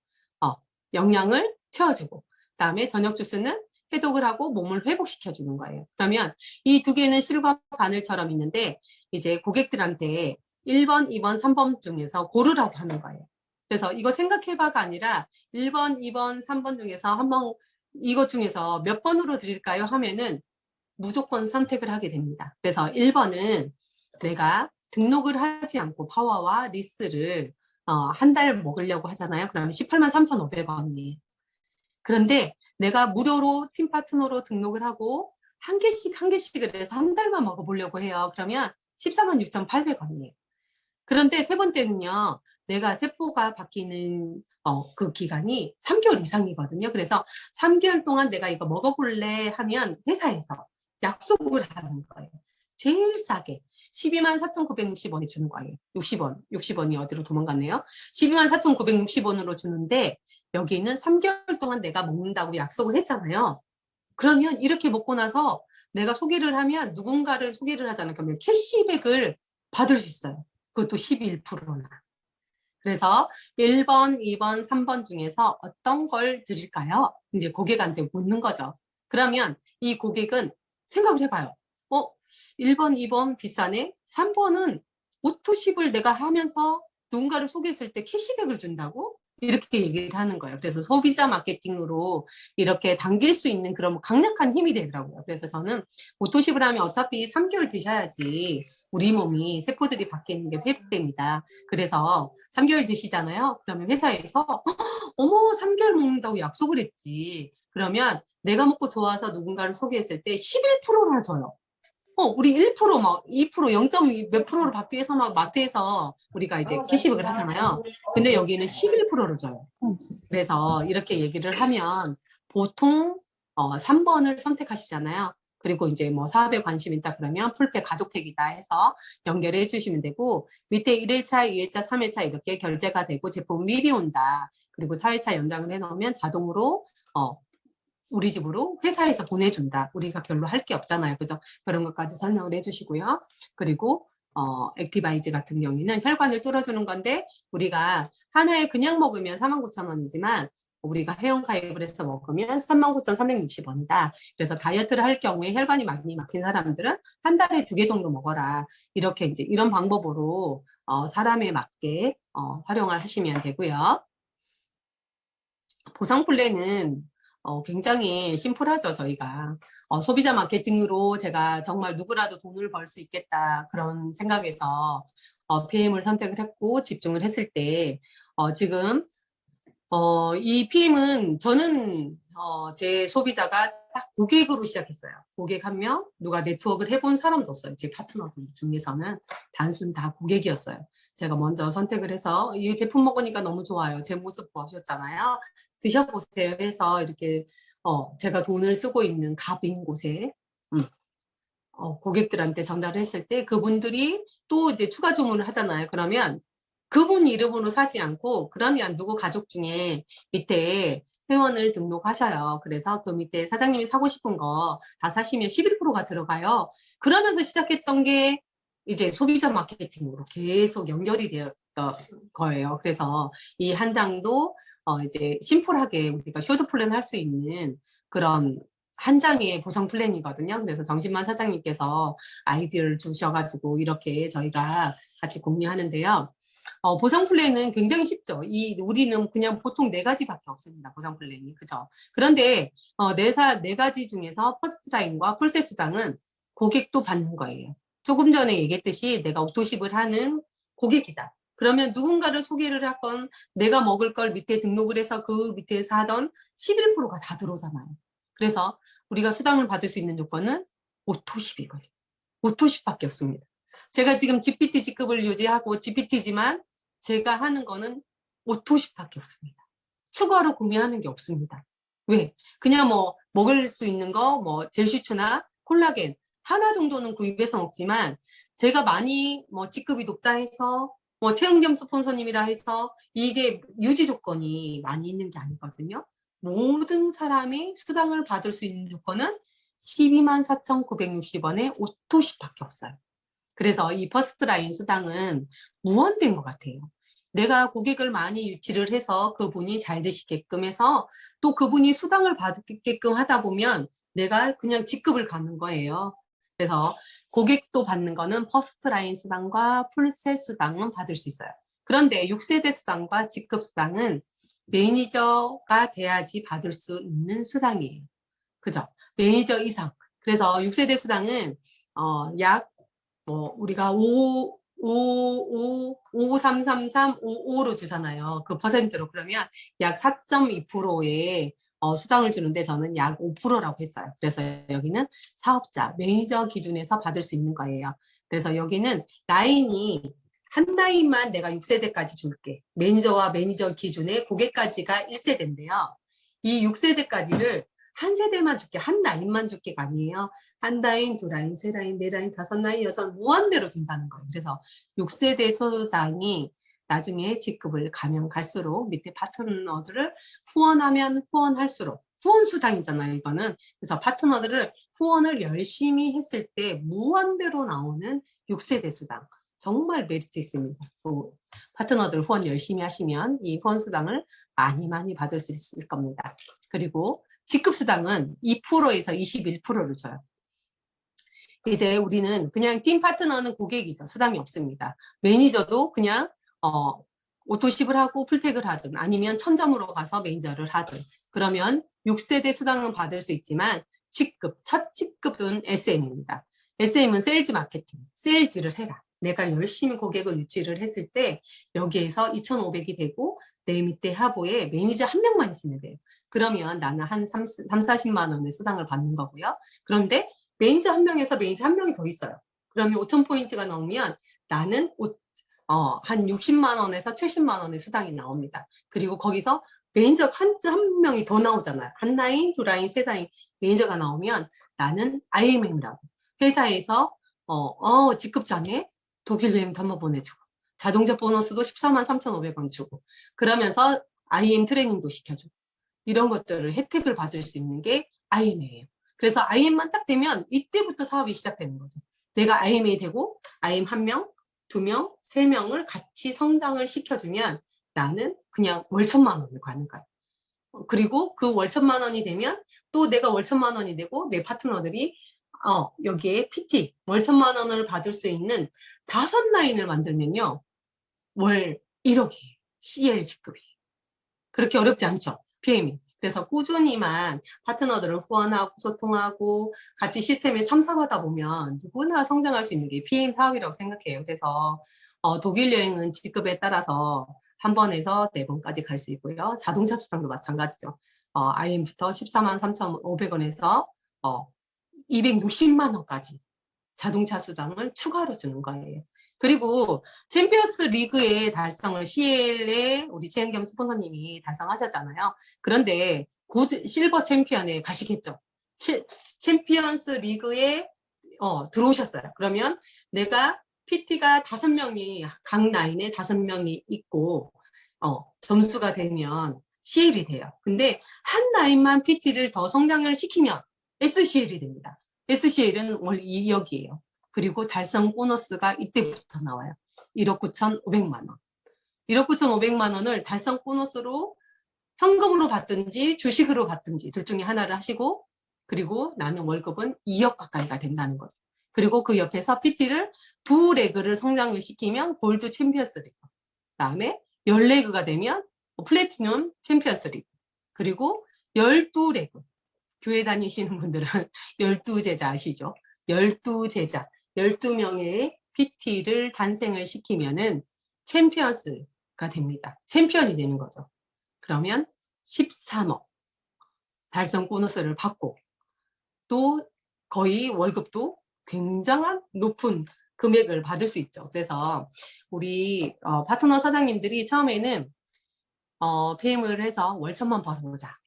영양을 채워주고 그다음에 저녁 주스는 해독을 하고 몸을 회복시켜주는 거예요. 그러면 이 두 개는 실과 바늘처럼 있는데 이제 고객들한테 1번, 2번, 3번 중에서 고르라고 하는 거예요. 그래서 이거 생각해봐가 아니라 1번, 2번, 3번 중에서 한번 이것 중에서 몇 번으로 드릴까요? 하면은 무조건 선택을 하게 됩니다. 그래서 1번은 내가 등록을 하지 않고 파워와 리스를 한 달 먹으려고 하잖아요. 그러면 183,500원이에요. 그런데 내가 무료로 팀 파트너로 등록을 하고 한 개씩을 해서 한 달만 먹어보려고 해요. 그러면 146,800원이에요. 그런데 세 번째는요. 내가 세포가 바뀌는 그 기간이 3개월 이상이거든요. 그래서 3개월 동안 내가 이거 먹어볼래 하면 회사에서 약속을 하는 거예요. 제일 싸게 124,960원에 주는 거예요. 60원이 어디로 도망갔네요. 124,960원으로 주는데 여기는 3개월 동안 내가 먹는다고 약속을 했잖아요. 그러면 이렇게 먹고 나서 내가 소개를 하면 누군가를 소개를 하잖아요. 그러면 캐시백을 받을 수 있어요. 그것도 11%나. 그래서 1번, 2번, 3번 중에서 어떤 걸 드릴까요? 이제 고객한테 묻는 거죠. 그러면 이 고객은 생각을 해봐요. 1번, 2번 비싸네? 3번은 오토십을 내가 하면서 누군가를 소개했을 때 캐시백을 준다고? 이렇게 얘기를 하는 거예요. 그래서 소비자 마케팅으로 이렇게 당길 수 있는 그런 강력한 힘이 되더라고요. 그래서 저는 오토십을 하면 어차피 3개월 드셔야지 우리 몸이 세포들이 바뀌는 게 회복됩니다. 그래서 3개월 드시잖아요. 그러면 회사에서 어머 3개월 먹는다고 약속을 했지. 그러면 내가 먹고 좋아서 누군가를 소개했을 때 11%를 줘요. 우리 1%, 막 2%, 0. 몇 프로를 받기 위해서 막 마트에서 우리가 이제 캐시백을 하잖아요. 근데 여기는 11%를 줘요. 그래서 이렇게 얘기를 하면 보통 3번을 선택하시잖아요. 그리고 이제 뭐 사업에 관심 있다 그러면 풀팩 가족팩이다 해서 연결해 주시면 되고 밑에 1일차, 2일차, 3일차 이렇게 결제가 되고 제품 미리 온다. 그리고 4일차 연장을 해놓으면 자동으로 우리 집으로 회사에서 보내준다. 우리가 별로 할 게 없잖아요. 그죠? 그런 것까지 설명을 해주시고요. 그리고 액티바이즈 같은 경우에는 혈관을 뚫어주는 건데 우리가 하나에 그냥 먹으면 49,000원이지만 우리가 회원가입을 해서 먹으면 39,360원이다. 그래서 다이어트를 할 경우에 혈관이 많이 막힌 사람들은 한 달에 2개 정도 먹어라. 이렇게 이제 이런 방법으로 사람에 맞게 활용을 하시면 되고요. 보상 플랜은 굉장히 심플하죠, 저희가. 소비자 마케팅으로 제가 정말 누구라도 돈을 벌 수 있겠다, 그런 생각에서 PM을 선택을 했고, 집중을 했을 때, 지금, 이 PM은 저는, 제 소비자가 딱 고객으로 시작했어요. 고객 한 명, 누가 네트워크를 해본 사람도 없어요. 제 파트너들 중에서는 단순 다 고객이었어요. 제가 먼저 선택을 해서, 이 제품 먹으니까 너무 좋아요. 제 모습 보셨잖아요. 드셔보세요 해서 이렇게 제가 돈을 쓰고 있는 갑인 곳에 고객들한테 전달을 했을 때 그분들이 또 이제 추가 주문을 하잖아요. 그러면 그분 이름으로 사지 않고 그러면 누구 가족 중에 밑에 회원을 등록하셔요. 그래서 그 밑에 사장님이 사고 싶은 거 다 사시면 11%가 들어가요. 그러면서 시작했던 게 이제 소비자 마케팅으로 계속 연결이 되었던 거예요. 그래서 이 한 장도 이제 심플하게 우리가 쇼트 플랜 할 수 있는 그런 한 장의 보상 플랜이거든요. 그래서 정신만 사장님께서 아이디어를 주셔가지고 이렇게 저희가 같이 공유하는데요. 보상 플랜은 굉장히 쉽죠. 우리는 그냥 보통 4가지밖에 없습니다. 보상 플랜이. 그죠? 그런데, 네 가지 중에서 퍼스트 라인과 풀셋 수당은 고객도 받는 거예요. 조금 전에 얘기했듯이 내가 오토십을 하는 고객이다. 그러면 누군가를 소개를 하건 내가 먹을 걸 밑에 등록을 해서 그 밑에서 하던 11%가 다 들어오잖아요. 그래서 우리가 수당을 받을 수 있는 조건은 오토십이거든요. 오토십밖에 없습니다. 제가 지금 GPT 직급을 유지하고 GPT지만 제가 하는 거는 오토십밖에 없습니다. 추가로 구매하는 게 없습니다. 왜? 그냥 뭐 먹을 수 있는 거, 뭐 젤슈추나 콜라겐 하나 정도는 구입해서 먹지만 제가 많이 뭐 직급이 높다 해서 뭐 최은겸 스폰서님이라 해서 이게 유지 조건이 많이 있는 게 아니거든요. 모든 사람이 수당을 받을 수 있는 조건은 124,960원의 오토십밖에 없어요. 그래서 이 퍼스트라인 수당은 무한대인 것 같아요. 내가 고객을 많이 유치를 해서 그분이 잘 드시게끔 해서 또 그분이 수당을 받게끔 하다 보면 내가 그냥 직급을 갖는 거예요. 그래서 고객도 받는 거는 퍼스트라인 수당과 풀셋 수당은 받을 수 있어요. 그런데 6세대 수당과 직급 수당은 매니저가 돼야지 받을 수 있는 수당이에요. 그죠? 매니저 이상. 그래서 6세대 수당은 약 우리가 533355로 주잖아요. 그 퍼센트로. 그러면 약 4.2%의 수당을 주는데 저는 약 5%라고 했어요. 그래서 여기는 사업자, 매니저 기준에서 받을 수 있는 거예요. 그래서 여기는 라인이 한 라인만 내가 6세대까지 줄게. 매니저와 매니저 기준의 고객까지가 1세대인데요. 이 6세대까지를 한 세대만 줄게, 한 라인만 줄게가 아니에요. 한 라인, 두 라인, 세 라인, 네 라인, 다섯 라인, 여섯 무한대로 준다는 거예요. 그래서 6세대 수당이 나중에 직급을 가면 갈수록 밑에 파트너들을 후원하면 후원할수록 후원 수당이잖아요, 이거는. 그래서 파트너들을 후원을 열심히 했을 때 무한대로 나오는 6세대 수당. 정말 메리트 있습니다. 파트너들 후원 열심히 하시면 이 후원 수당을 많이 받을 수 있을 겁니다. 그리고 직급수당은 2%에서 21%를 줘요. 이제 우리는 그냥 팀 파트너는 고객이죠. 수당이 없습니다. 매니저도 그냥 오토십을 하고 풀팩을 하든 아니면 천점으로 가서 매니저를 하든 그러면 6세대 수당은 받을 수 있지만 직급, 첫 직급은 SM입니다. SM은 세일즈 마케팅, 세일즈를 해라. 내가 열심히 고객을 유치를 했을 때 여기에서 2,500이 되고 내 밑에 하부에 매니저 한 명만 있으면 돼요. 그러면 나는 한 40만 원의 수당을 받는 거고요. 그런데 매니저 한 명에서 매니저 한 명이 더 있어요. 그러면 5,000포인트가 나오면 나는 한 60만 원에서 70만 원의 수당이 나옵니다. 그리고 거기서 매니저 한 명이 더 나오잖아요. 한 라인, 두 라인, 세 라인 매니저가 나오면 나는 IMM이라고 회사에서 직급 전에 독일 여행도 한번 보내주고 자동차 보너스도 14만 3,500원 주고 그러면서 IM 트레이닝도 시켜주고 이런 것들을 혜택을 받을 수 있는 게 IM이에요. 그래서 IM만 딱 되면 이때부터 사업이 시작되는 거죠. 내가 IM이 되고 IM 한 명, 두 명, 세 명을 같이 성장을 시켜주면 나는 그냥 월 1,000만 원을 가는 거예요. 그리고 그 월 1,000만 원이 되면 또 내가 월 1,000만 원이 되고 내 파트너들이 여기에 PT 월 1,000만 원을 받을 수 있는 5라인을 만들면요. 월 1억이에요. CL 직급이. 그렇게 어렵지 않죠. PM이. 그래서 꾸준히만 파트너들을 후원하고 소통하고 같이 시스템에 참석하다 보면 누구나 성장할 수 있는 게 PM 사업이라고 생각해요. 그래서 독일 여행은 직급에 따라서 한 번에서 4번까지 갈 수 있고요. 자동차 수당도 마찬가지죠. IM부터 14만 3,500원에서 260만 원까지 자동차 수당을 추가로 주는 거예요. 그리고 챔피언스 리그의 달성을 CL에 우리 최은겸 스폰서님이 달성하셨잖아요. 그런데 곧 실버 챔피언에 가시겠죠. 챔피언스 리그에 들어오셨어요. 그러면 내가 PT가 5명이 각 라인에 5명이 있고 점수가 되면 CL이 돼요. 근데 한 라인만 PT를 더 성장을 시키면 SCL이 됩니다. SCL은 월 2억이에요. 그리고 달성 보너스가 이때부터 나와요. 1억 9,500만 원. 1억 9,500만 원을 달성 보너스로 현금으로 받든지 주식으로 받든지 둘 중에 하나를 하시고 그리고 나는 월급은 2억 가까이가 된다는 거죠. 그리고 그 옆에서 PT를 2레그를 성장을 시키면 골드 챔피언스 리그. 그다음에 10레그가 되면 플래티넘 챔피언스 리그. 그리고 12레그. 교회 다니시는 분들은 12제자 아시죠? 12제자, 12명의 PT를 탄생을 시키면은 챔피언스가 됩니다. 챔피언이 되는 거죠. 그러면 13억 달성 보너스를 받고 또 거의 월급도 굉장한 높은 금액을 받을 수 있죠. 그래서 우리 파트너 사장님들이 처음에는 PM을 해서 월천만 벌어보자.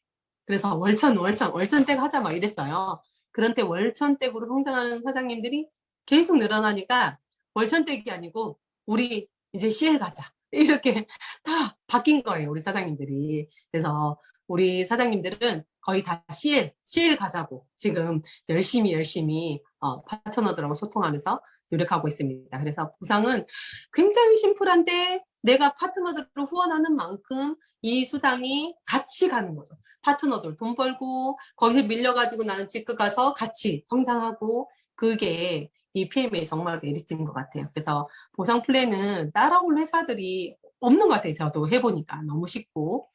그래서 월천댁 하자 막 이랬어요. 그런 때 월천댁으로 성장하는 사장님들이 계속 늘어나니까 월천댁이 아니고 우리 이제 CL 가자. 이렇게 다 바뀐 거예요. 우리 사장님들이. 그래서 우리 사장님들은 거의 다 CL 가자고 지금 열심히 파트너들하고 소통하면서 노력하고 있습니다. 그래서 보상은 굉장히 심플한데 내가 파트너들을 후원하는 만큼 이 수당이 같이 가는 거죠. 파트너들 돈 벌고 거기서 밀려가지고 나는 직급 가서 같이 성장하고 그게 이 PM의 정말 메리트인 것 같아요. 그래서 보상 플랜은 따라올 회사들이 없는 것 같아요. 저도 해보니까 너무 쉽고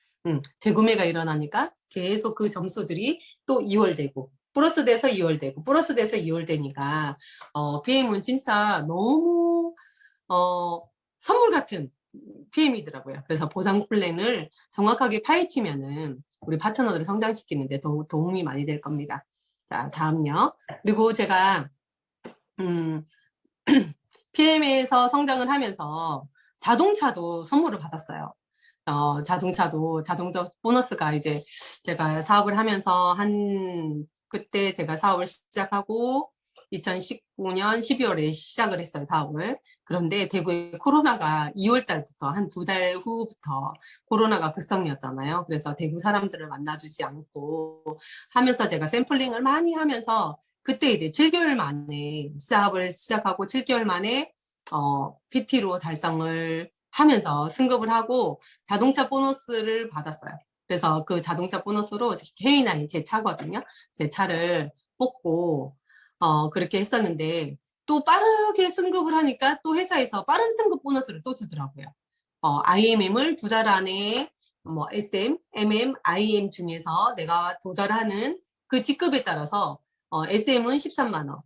재구매가 일어나니까 계속 그 점수들이 또 2월 되고 플러스 돼서 2월 되고 플러스 돼서 2월 되니까 PM은 진짜 너무 선물 같은 PM이더라고요. 그래서 보상 플랜을 정확하게 파헤치면은 우리 파트너들을 성장시키는데 도움이 많이 될 겁니다. 자, 다음요. 그리고 제가 PM에서 성장을 하면서 자동차도 선물을 받았어요. 자동차 보너스가 이제 제가 사업을 하면서 그때 제가 사업을 시작하고 2019년 12월에 시작을 했어요, 사업을. 그런데 대구에 코로나가 2월 달부터 한 2달 후부터 코로나가 급성이었잖아요. 그래서 대구 사람들을 만나주지 않고 하면서 제가 샘플링을 많이 하면서 그때 이제 7개월 만에 사업을 시작하고 7개월 만에 PT로 달성을 하면서 승급을 하고 자동차 보너스를 받았어요. 그래서 그 자동차 보너스로 K9, 제 차거든요. 제 차를 뽑고 그렇게 했었는데 또 빠르게 승급을 하니까 또 회사에서 빠른 승급 보너스를 또 주더라고요. IMM을 2달 안에 뭐 SM, MM, IM 중에서 내가 도달하는 그 직급에 따라서 SM은 13만 원,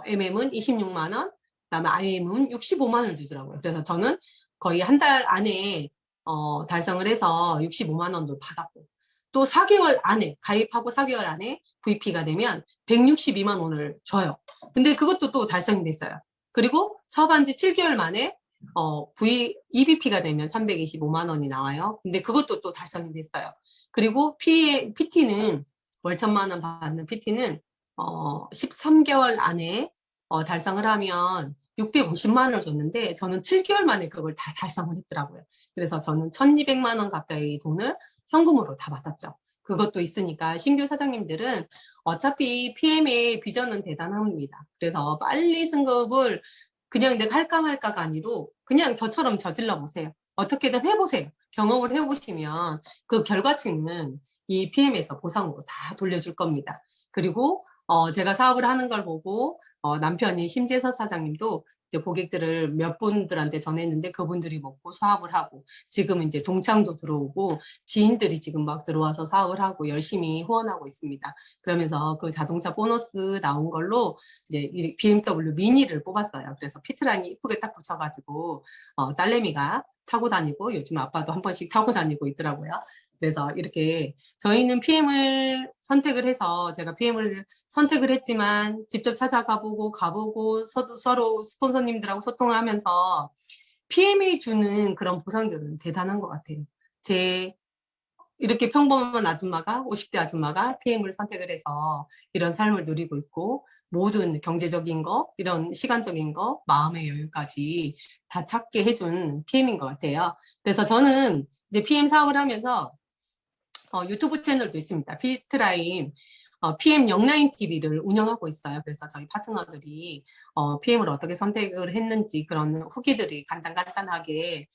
MM은 26만 원, 그다음에 IM은 65만 원을 주더라고요. 그래서 저는 거의 한 달 안에 달성을 해서 65만 원도 받았고 또 4개월 안에 가입하고 4개월 안에 VP가 되면 162만 원을 줘요. 근데 그것도 또 달성이 됐어요. 그리고 사업한 지 7개월 만에 EVP가 되면 325만 원이 나와요. 근데 그것도 또 달성이 됐어요. 그리고 PT는 월 1,000만 원 받는 PT는 13개월 안에 달성을 하면 650만 원을 줬는데 저는 7개월 만에 그걸 다 달성을 했더라고요. 그래서 저는 1,200만 원 가까이 돈을 현금으로 다 받았죠. 그것도 있으니까 신규 사장님들은 어차피 PM의 비전은 대단합니다. 그래서 빨리 승급을 그냥 내가 할까 말까가 아니로 그냥 저처럼 저질러 보세요. 어떻게든 해보세요. 경험을 해보시면 그 결과치는 이 PM에서 보상으로 다 돌려줄 겁니다. 그리고 제가 사업을 하는 걸 보고 남편이 심재서 사장님도 이제 고객들을 몇 분들한테 전했는데 그분들이 먹고 사업을 하고 지금 이제 동창도 들어오고 지인들이 지금 막 들어와서 사업을 하고 열심히 후원하고 있습니다. 그러면서 그 자동차 보너스 나온 걸로 이제 BMW 미니를 뽑았어요. 그래서 피트라인이 이쁘게 딱 붙여가지고 딸내미가 타고 다니고 요즘 아빠도 한 번씩 타고 다니고 있더라고요. 그래서 이렇게 저희는 PM을 선택을 해서 제가 PM을 선택을 했지만 직접 찾아가보고 가보고 서로 스폰서님들하고 소통을 하면서 PM이 주는 그런 보상들은 대단한 것 같아요. 이렇게 평범한 아줌마가 50대 아줌마가 PM을 선택을 해서 이런 삶을 누리고 있고 모든 경제적인 거, 이런 시간적인 거, 마음의 여유까지 다 찾게 해준 PM인 것 같아요. 그래서 저는 이제 PM 사업을 하면서 유튜브 채널도 있습니다. 피트라인 PM 영라인 TV를 운영하고 있어요. 그래서 저희 파트너들이 PM을 어떻게 선택을 했는지 그런 후기들이 간단하게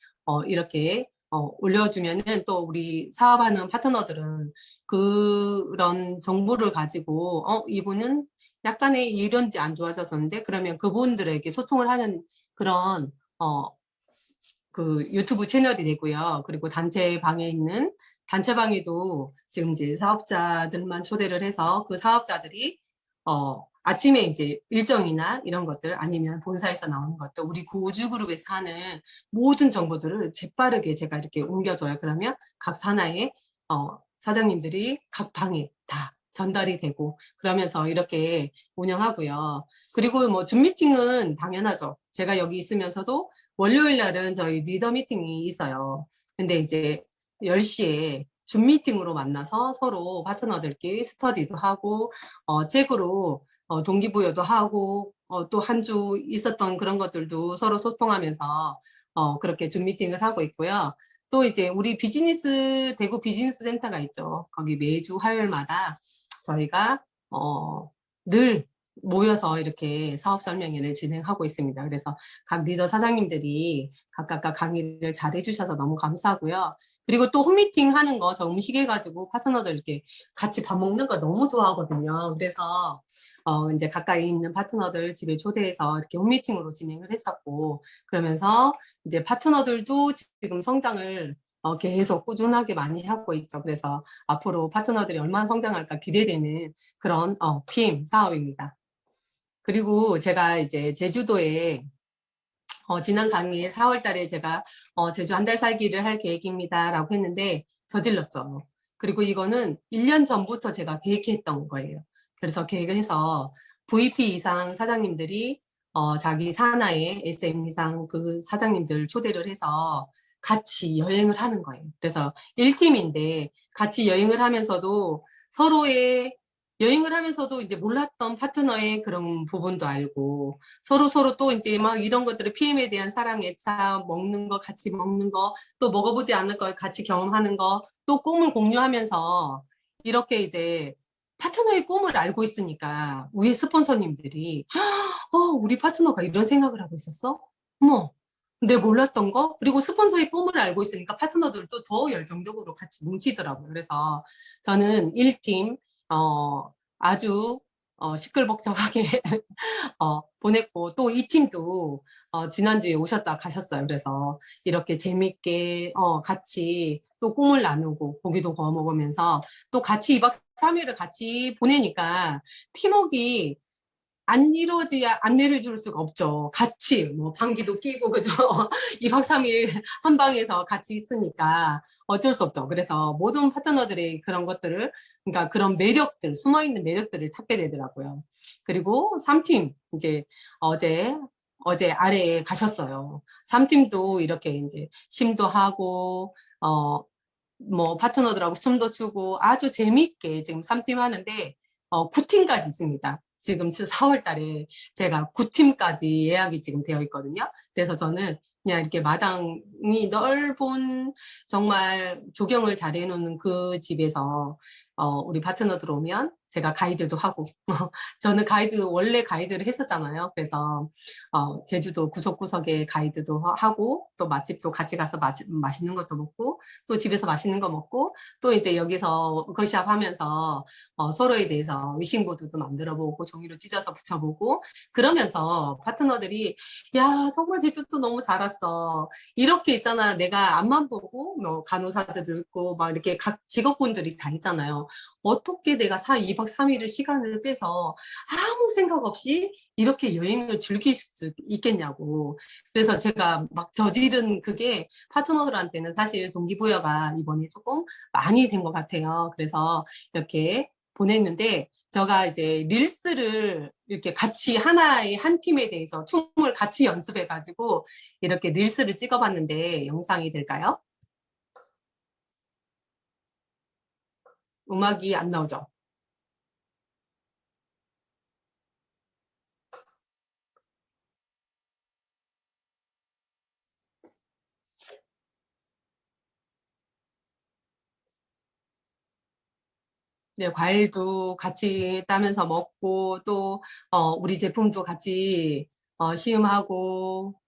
이렇게 올려주면은 또 우리 사업하는 파트너들은 그런 정보를 가지고 이분은 약간의 이런지 안 좋아졌었는데 그러면 그분들에게 소통을 하는 그런 그 유튜브 채널이 되고요. 그리고 단체방에 있는 단체방에도 지금 이제 사업자들만 초대를 해서 그 사업자들이 아침에 이제 일정이나 이런 것들 아니면 본사에서 나오는 것들 우리 고주그룹에서 하는 모든 정보들을 재빠르게 제가 이렇게 옮겨줘요. 그러면 각 산하의 사장님들이 각 방에 다 전달이 되고 그러면서 이렇게 운영하고요. 그리고 뭐 줌 미팅은 당연하죠. 제가 여기 있으면서도 월요일 날은 저희 리더 미팅이 있어요. 근데 이제 10시에 줌 미팅으로 만나서 서로 파트너들끼리 스터디도 하고 책으로 동기부여도 하고 또 한 주 있었던 그런 것들도 서로 소통하면서 그렇게 줌 미팅을 하고 있고요. 또 이제 우리 대구 비즈니스 센터가 있죠. 거기 매주 화요일마다 저희가 늘 모여서 이렇게 사업 설명회를 진행하고 있습니다. 그래서 각 리더 사장님들이 각각 강의를 잘 해주셔서 너무 감사하고요. 그리고 또 홈미팅 하는 거 저 음식 해가지고 파트너들 이렇게 같이 밥 먹는 거 너무 좋아하거든요. 그래서 이제 가까이 있는 파트너들 집에 초대해서 이렇게 홈미팅으로 진행을 했었고 그러면서 이제 파트너들도 지금 성장을 계속 꾸준하게 많이 하고 있죠. 그래서 앞으로 파트너들이 얼마나 성장할까 기대되는 그런 PM 사업입니다. 그리고 제가 이제 제주도에 지난 강의에 4월 달에 제가 제주 한 달 살기를 할 계획입니다 라고 했는데 저질렀죠. 그리고 이거는 1년 전부터 제가 계획했던 거예요. 그래서 계획을 해서 VP 이상 사장님들이 자기 산하의 SM 이상 그 사장님들 초대를 해서 같이 여행을 하는 거예요. 그래서 1팀인데 같이 여행을 하면서도 서로의 여행을 하면서도 이제 몰랐던 파트너의 그런 부분도 알고 서로 또 이제 막 이런 것들을 PM에 대한 사랑, 애착, 먹는 거, 같이 먹는 거, 또 먹어보지 않을 거 같이 경험하는 거, 또 꿈을 공유하면서 이렇게 이제 파트너의 꿈을 알고 있으니까 위에 스폰서님들이 우리 파트너가 이런 생각을 하고 있었어? 어머, 내 몰랐던 거? 그리고 스폰서의 꿈을 알고 있으니까 파트너들도 더 열정적으로 같이 뭉치더라고요. 그래서 저는 1팀, 아주, 시끌벅적하게, 보냈고, 또 이 팀도, 지난주에 오셨다 가셨어요. 그래서 이렇게 재밌게, 같이 또 꿈을 나누고, 고기도 구워 먹으면서, 또 같이 2박 3일을 같이 보내니까, 팀워크가 안 내려줄 수가 없죠. 같이, 뭐, 방귀도 끼고, 그죠? 2박 3일 한 방에서 같이 있으니까 어쩔 수 없죠. 그래서 모든 파트너들의 그런 것들을, 그러니까 그런 매력들, 숨어있는 매력들을 찾게 되더라고요. 그리고 3팀, 이제 어제, 어제 아래에 가셨어요. 3팀도 이렇게 이제 심도 하고, 뭐, 파트너들하고 춤도 추고 아주 재밌게 지금 3팀 하는데, 9팀까지 있습니다. 지금 4월 달에 제가 9팀까지 예약이 지금 되어 있거든요. 그래서 저는 그냥 이렇게 마당이 넓은 정말 조경을 잘 해놓는 그 집에서 우리 파트너 들어오면 제가 가이드도 하고 저는 원래 가이드를 했었잖아요. 그래서 제주도 구석구석에 가이드도 하고 또 맛집도 같이 가서 맛있는 것도 먹고 또 집에서 맛있는 거 먹고 또 이제 여기서 워크숍 하면서 서로에 대해서 위싱보드도 만들어 보고 종이로 찢어서 붙여보고 그러면서 파트너들이 야 정말 제주도 너무 잘 왔어. 이렇게 있잖아. 내가 앞만 보고 뭐 간호사들도 있고 막 이렇게 각 직업군들이 다 있잖아요. 어떻게 내가 2박 3일을 시간을 빼서 아무 생각 없이 이렇게 여행을 즐길 수 있겠냐고. 그래서 제가 막 저지른 그게 파트너들한테는 사실 동기부여가 이번에 조금 많이 된 것 같아요. 그래서 이렇게 보냈는데 제가 이제 릴스를 이렇게 같이 하나의 한 팀에 대해서 춤을 같이 연습해 가지고 이렇게 릴스를 찍어봤는데 영상이 될까요? 음악이 안 나오죠? 네, 과일도 같이 따면서 먹고 또 우리 제품도 같이 시음하고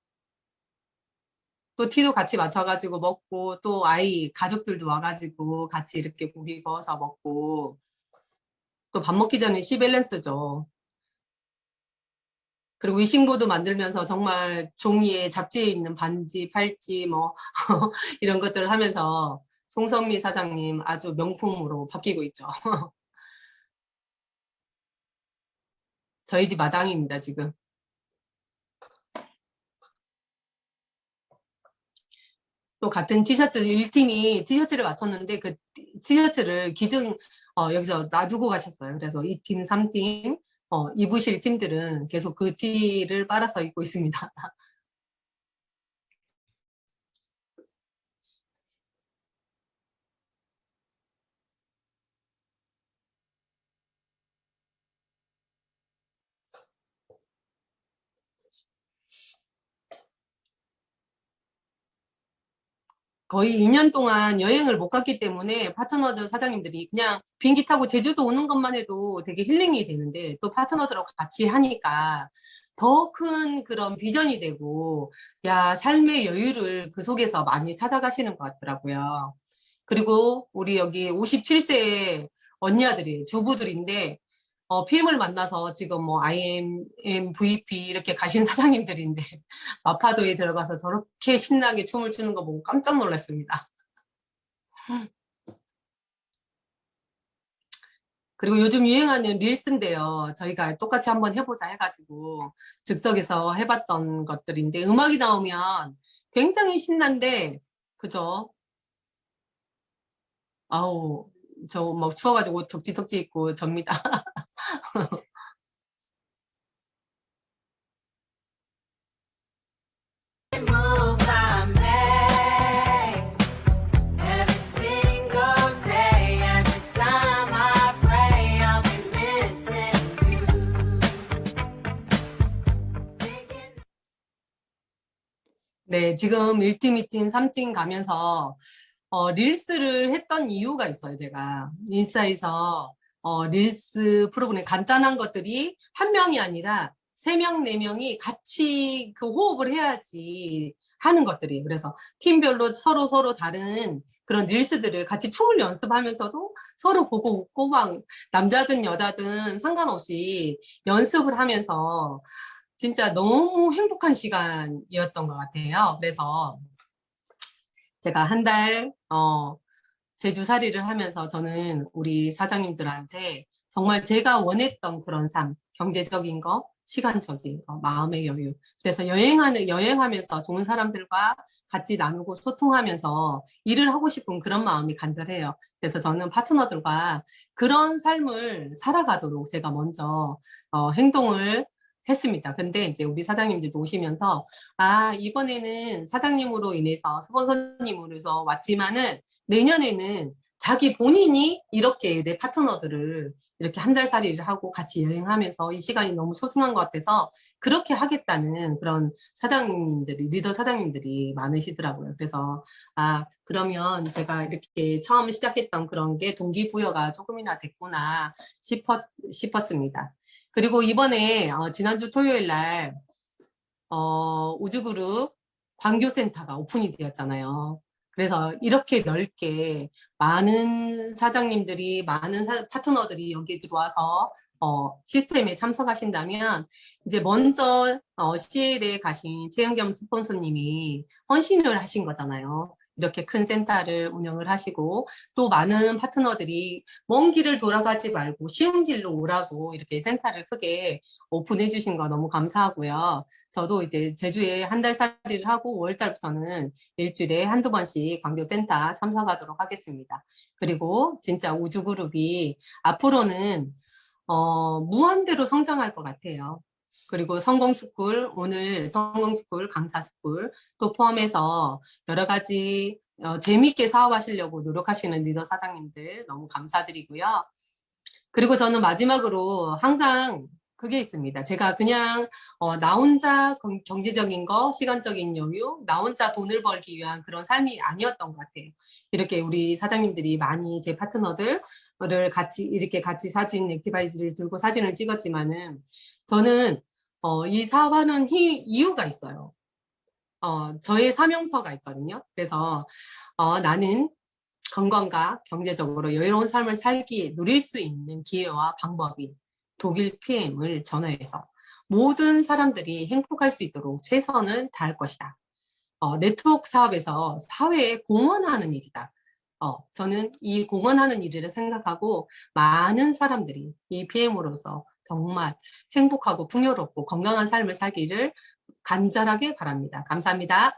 또 티도 같이 맞춰가지고 먹고 또 아이 가족들도 와가지고 같이 이렇게 고기 구워서 먹고 또 밥 먹기 전에 시밸런스죠. 그리고 위싱보드 만들면서 정말 종이에 잡지에 있는 반지, 팔찌 뭐 이런 것들을 하면서 송선미 사장님 아주 명품으로 바뀌고 있죠. 저희 집 마당입니다, 지금. 또 같은 티셔츠 1팀이 티셔츠를 맞췄는데 그 티셔츠를 여기서 놔두고 가셨어요. 그래서 2팀, 3팀 입으실 팀들은 계속 그 티를 빨아서 입고 있습니다. 거의 2년 동안 여행을 못 갔기 때문에 파트너들 사장님들이 그냥 비행기 타고 제주도 오는 것만 해도 되게 힐링이 되는데 또 파트너들하고 같이 하니까 더 큰 그런 비전이 되고 야 삶의 여유를 그 속에서 많이 찾아가시는 것 같더라고요. 그리고 우리 여기 57세 언니아들이 주부들인데 PM을 만나서 지금 뭐 IM, MVP 이렇게 가신 사장님들인데 마파도에 들어가서 저렇게 신나게 춤을 추는 거 보고 깜짝 놀랐습니다. 그리고 요즘 유행하는 릴스인데요. 저희가 똑같이 한번 해보자 해가지고 즉석에서 해봤던 것들인데 음악이 나오면 굉장히 신난데 그죠? 아우 저 막 추워가지고 옷 덕지덕지 입고 접니다. move I make every single day, every time I pray I'll be missing you. 네, 지금 1팀, 2팀, 3팀 가면서 릴스를 했던 이유가 있어요, 제가. 인스타에서 릴스 프로그램 간단한 것들이 한 명이 아니라 3명, 4명이 같이 그 호흡을 해야지 하는 것들이. 그래서 팀별로 서로 다른 그런 릴스들을 같이 춤을 연습하면서도 서로 보고 웃고 막 남자든 여자든 상관없이 연습을 하면서 진짜 너무 행복한 시간이었던 것 같아요. 그래서 제가 한 달, 제주살이를 하면서 저는 우리 사장님들한테 정말 제가 원했던 그런 삶, 경제적인 거, 시간적인 거, 마음의 여유. 그래서 여행하면서 좋은 사람들과 같이 나누고 소통하면서 일을 하고 싶은 그런 마음이 간절해요. 그래서 저는 파트너들과 그런 삶을 살아가도록 제가 먼저 행동을 했습니다. 근데 이제 우리 사장님들도 오시면서 이번에는 사장님으로 인해서 스폰서님으로 해서 왔지만은 내년에는 자기 본인이 이렇게 내 파트너들을 이렇게 한 달살이를 하고 같이 여행하면서 이 시간이 너무 소중한 것 같아서 그렇게 하겠다는 그런 사장님들이, 리더 사장님들이 많으시더라고요. 그래서 그러면 제가 이렇게 처음 시작했던 그런 게 동기부여가 조금이나 됐구나 싶었습니다. 그리고 이번에 지난주 토요일 날 우주그룹 광교센터가 오픈이 되었잖아요. 그래서 이렇게 넓게 많은 사장님들이, 많은 파트너들이 여기에 들어와서 시스템에 참석하신다면 이제 먼저 CL에 가신 최영겸 스폰서님이 헌신을 하신 거잖아요. 이렇게 큰 센터를 운영을 하시고 또 많은 파트너들이 먼 길을 돌아가지 말고 쉬운 길로 오라고 이렇게 센터를 크게 오픈해 주신 거 너무 감사하고요. 저도 이제 제주에 한 달 살이를 하고 5월 달부터는 일주일에 한두 번씩 광교센터 참석하도록 하겠습니다. 그리고 진짜 우주그룹이 앞으로는 무한대로 성장할 것 같아요. 그리고 성공스쿨, 오늘 성공스쿨, 강사스쿨 또 포함해서 여러 가지 재미있게 사업하시려고 노력하시는 리더 사장님들 너무 감사드리고요. 그리고 저는 마지막으로 항상 그게 있습니다. 제가 그냥 나 혼자 경제적인 거, 시간적인 여유, 나 혼자 돈을 벌기 위한 그런 삶이 아니었던 것 같아요. 이렇게 우리 사장님들이 많이 제 파트너들을 이렇게 같이 사진 액티바이즈를 들고 사진을 찍었지만은 저는 이 사업하는 이유가 있어요. 저의 사명서가 있거든요. 그래서 나는 건강과 경제적으로 여유로운 삶을 누릴 수 있는 기회와 방법이 독일 PM을 전화해서 모든 사람들이 행복할 수 있도록 최선을 다할 것이다. 네트워크 사업에서 사회에 공헌하는 일이다. 저는 이 공헌하는 일을 생각하고 많은 사람들이 이 PM으로서 정말 행복하고 풍요롭고 건강한 삶을 살기를 간절하게 바랍니다. 감사합니다.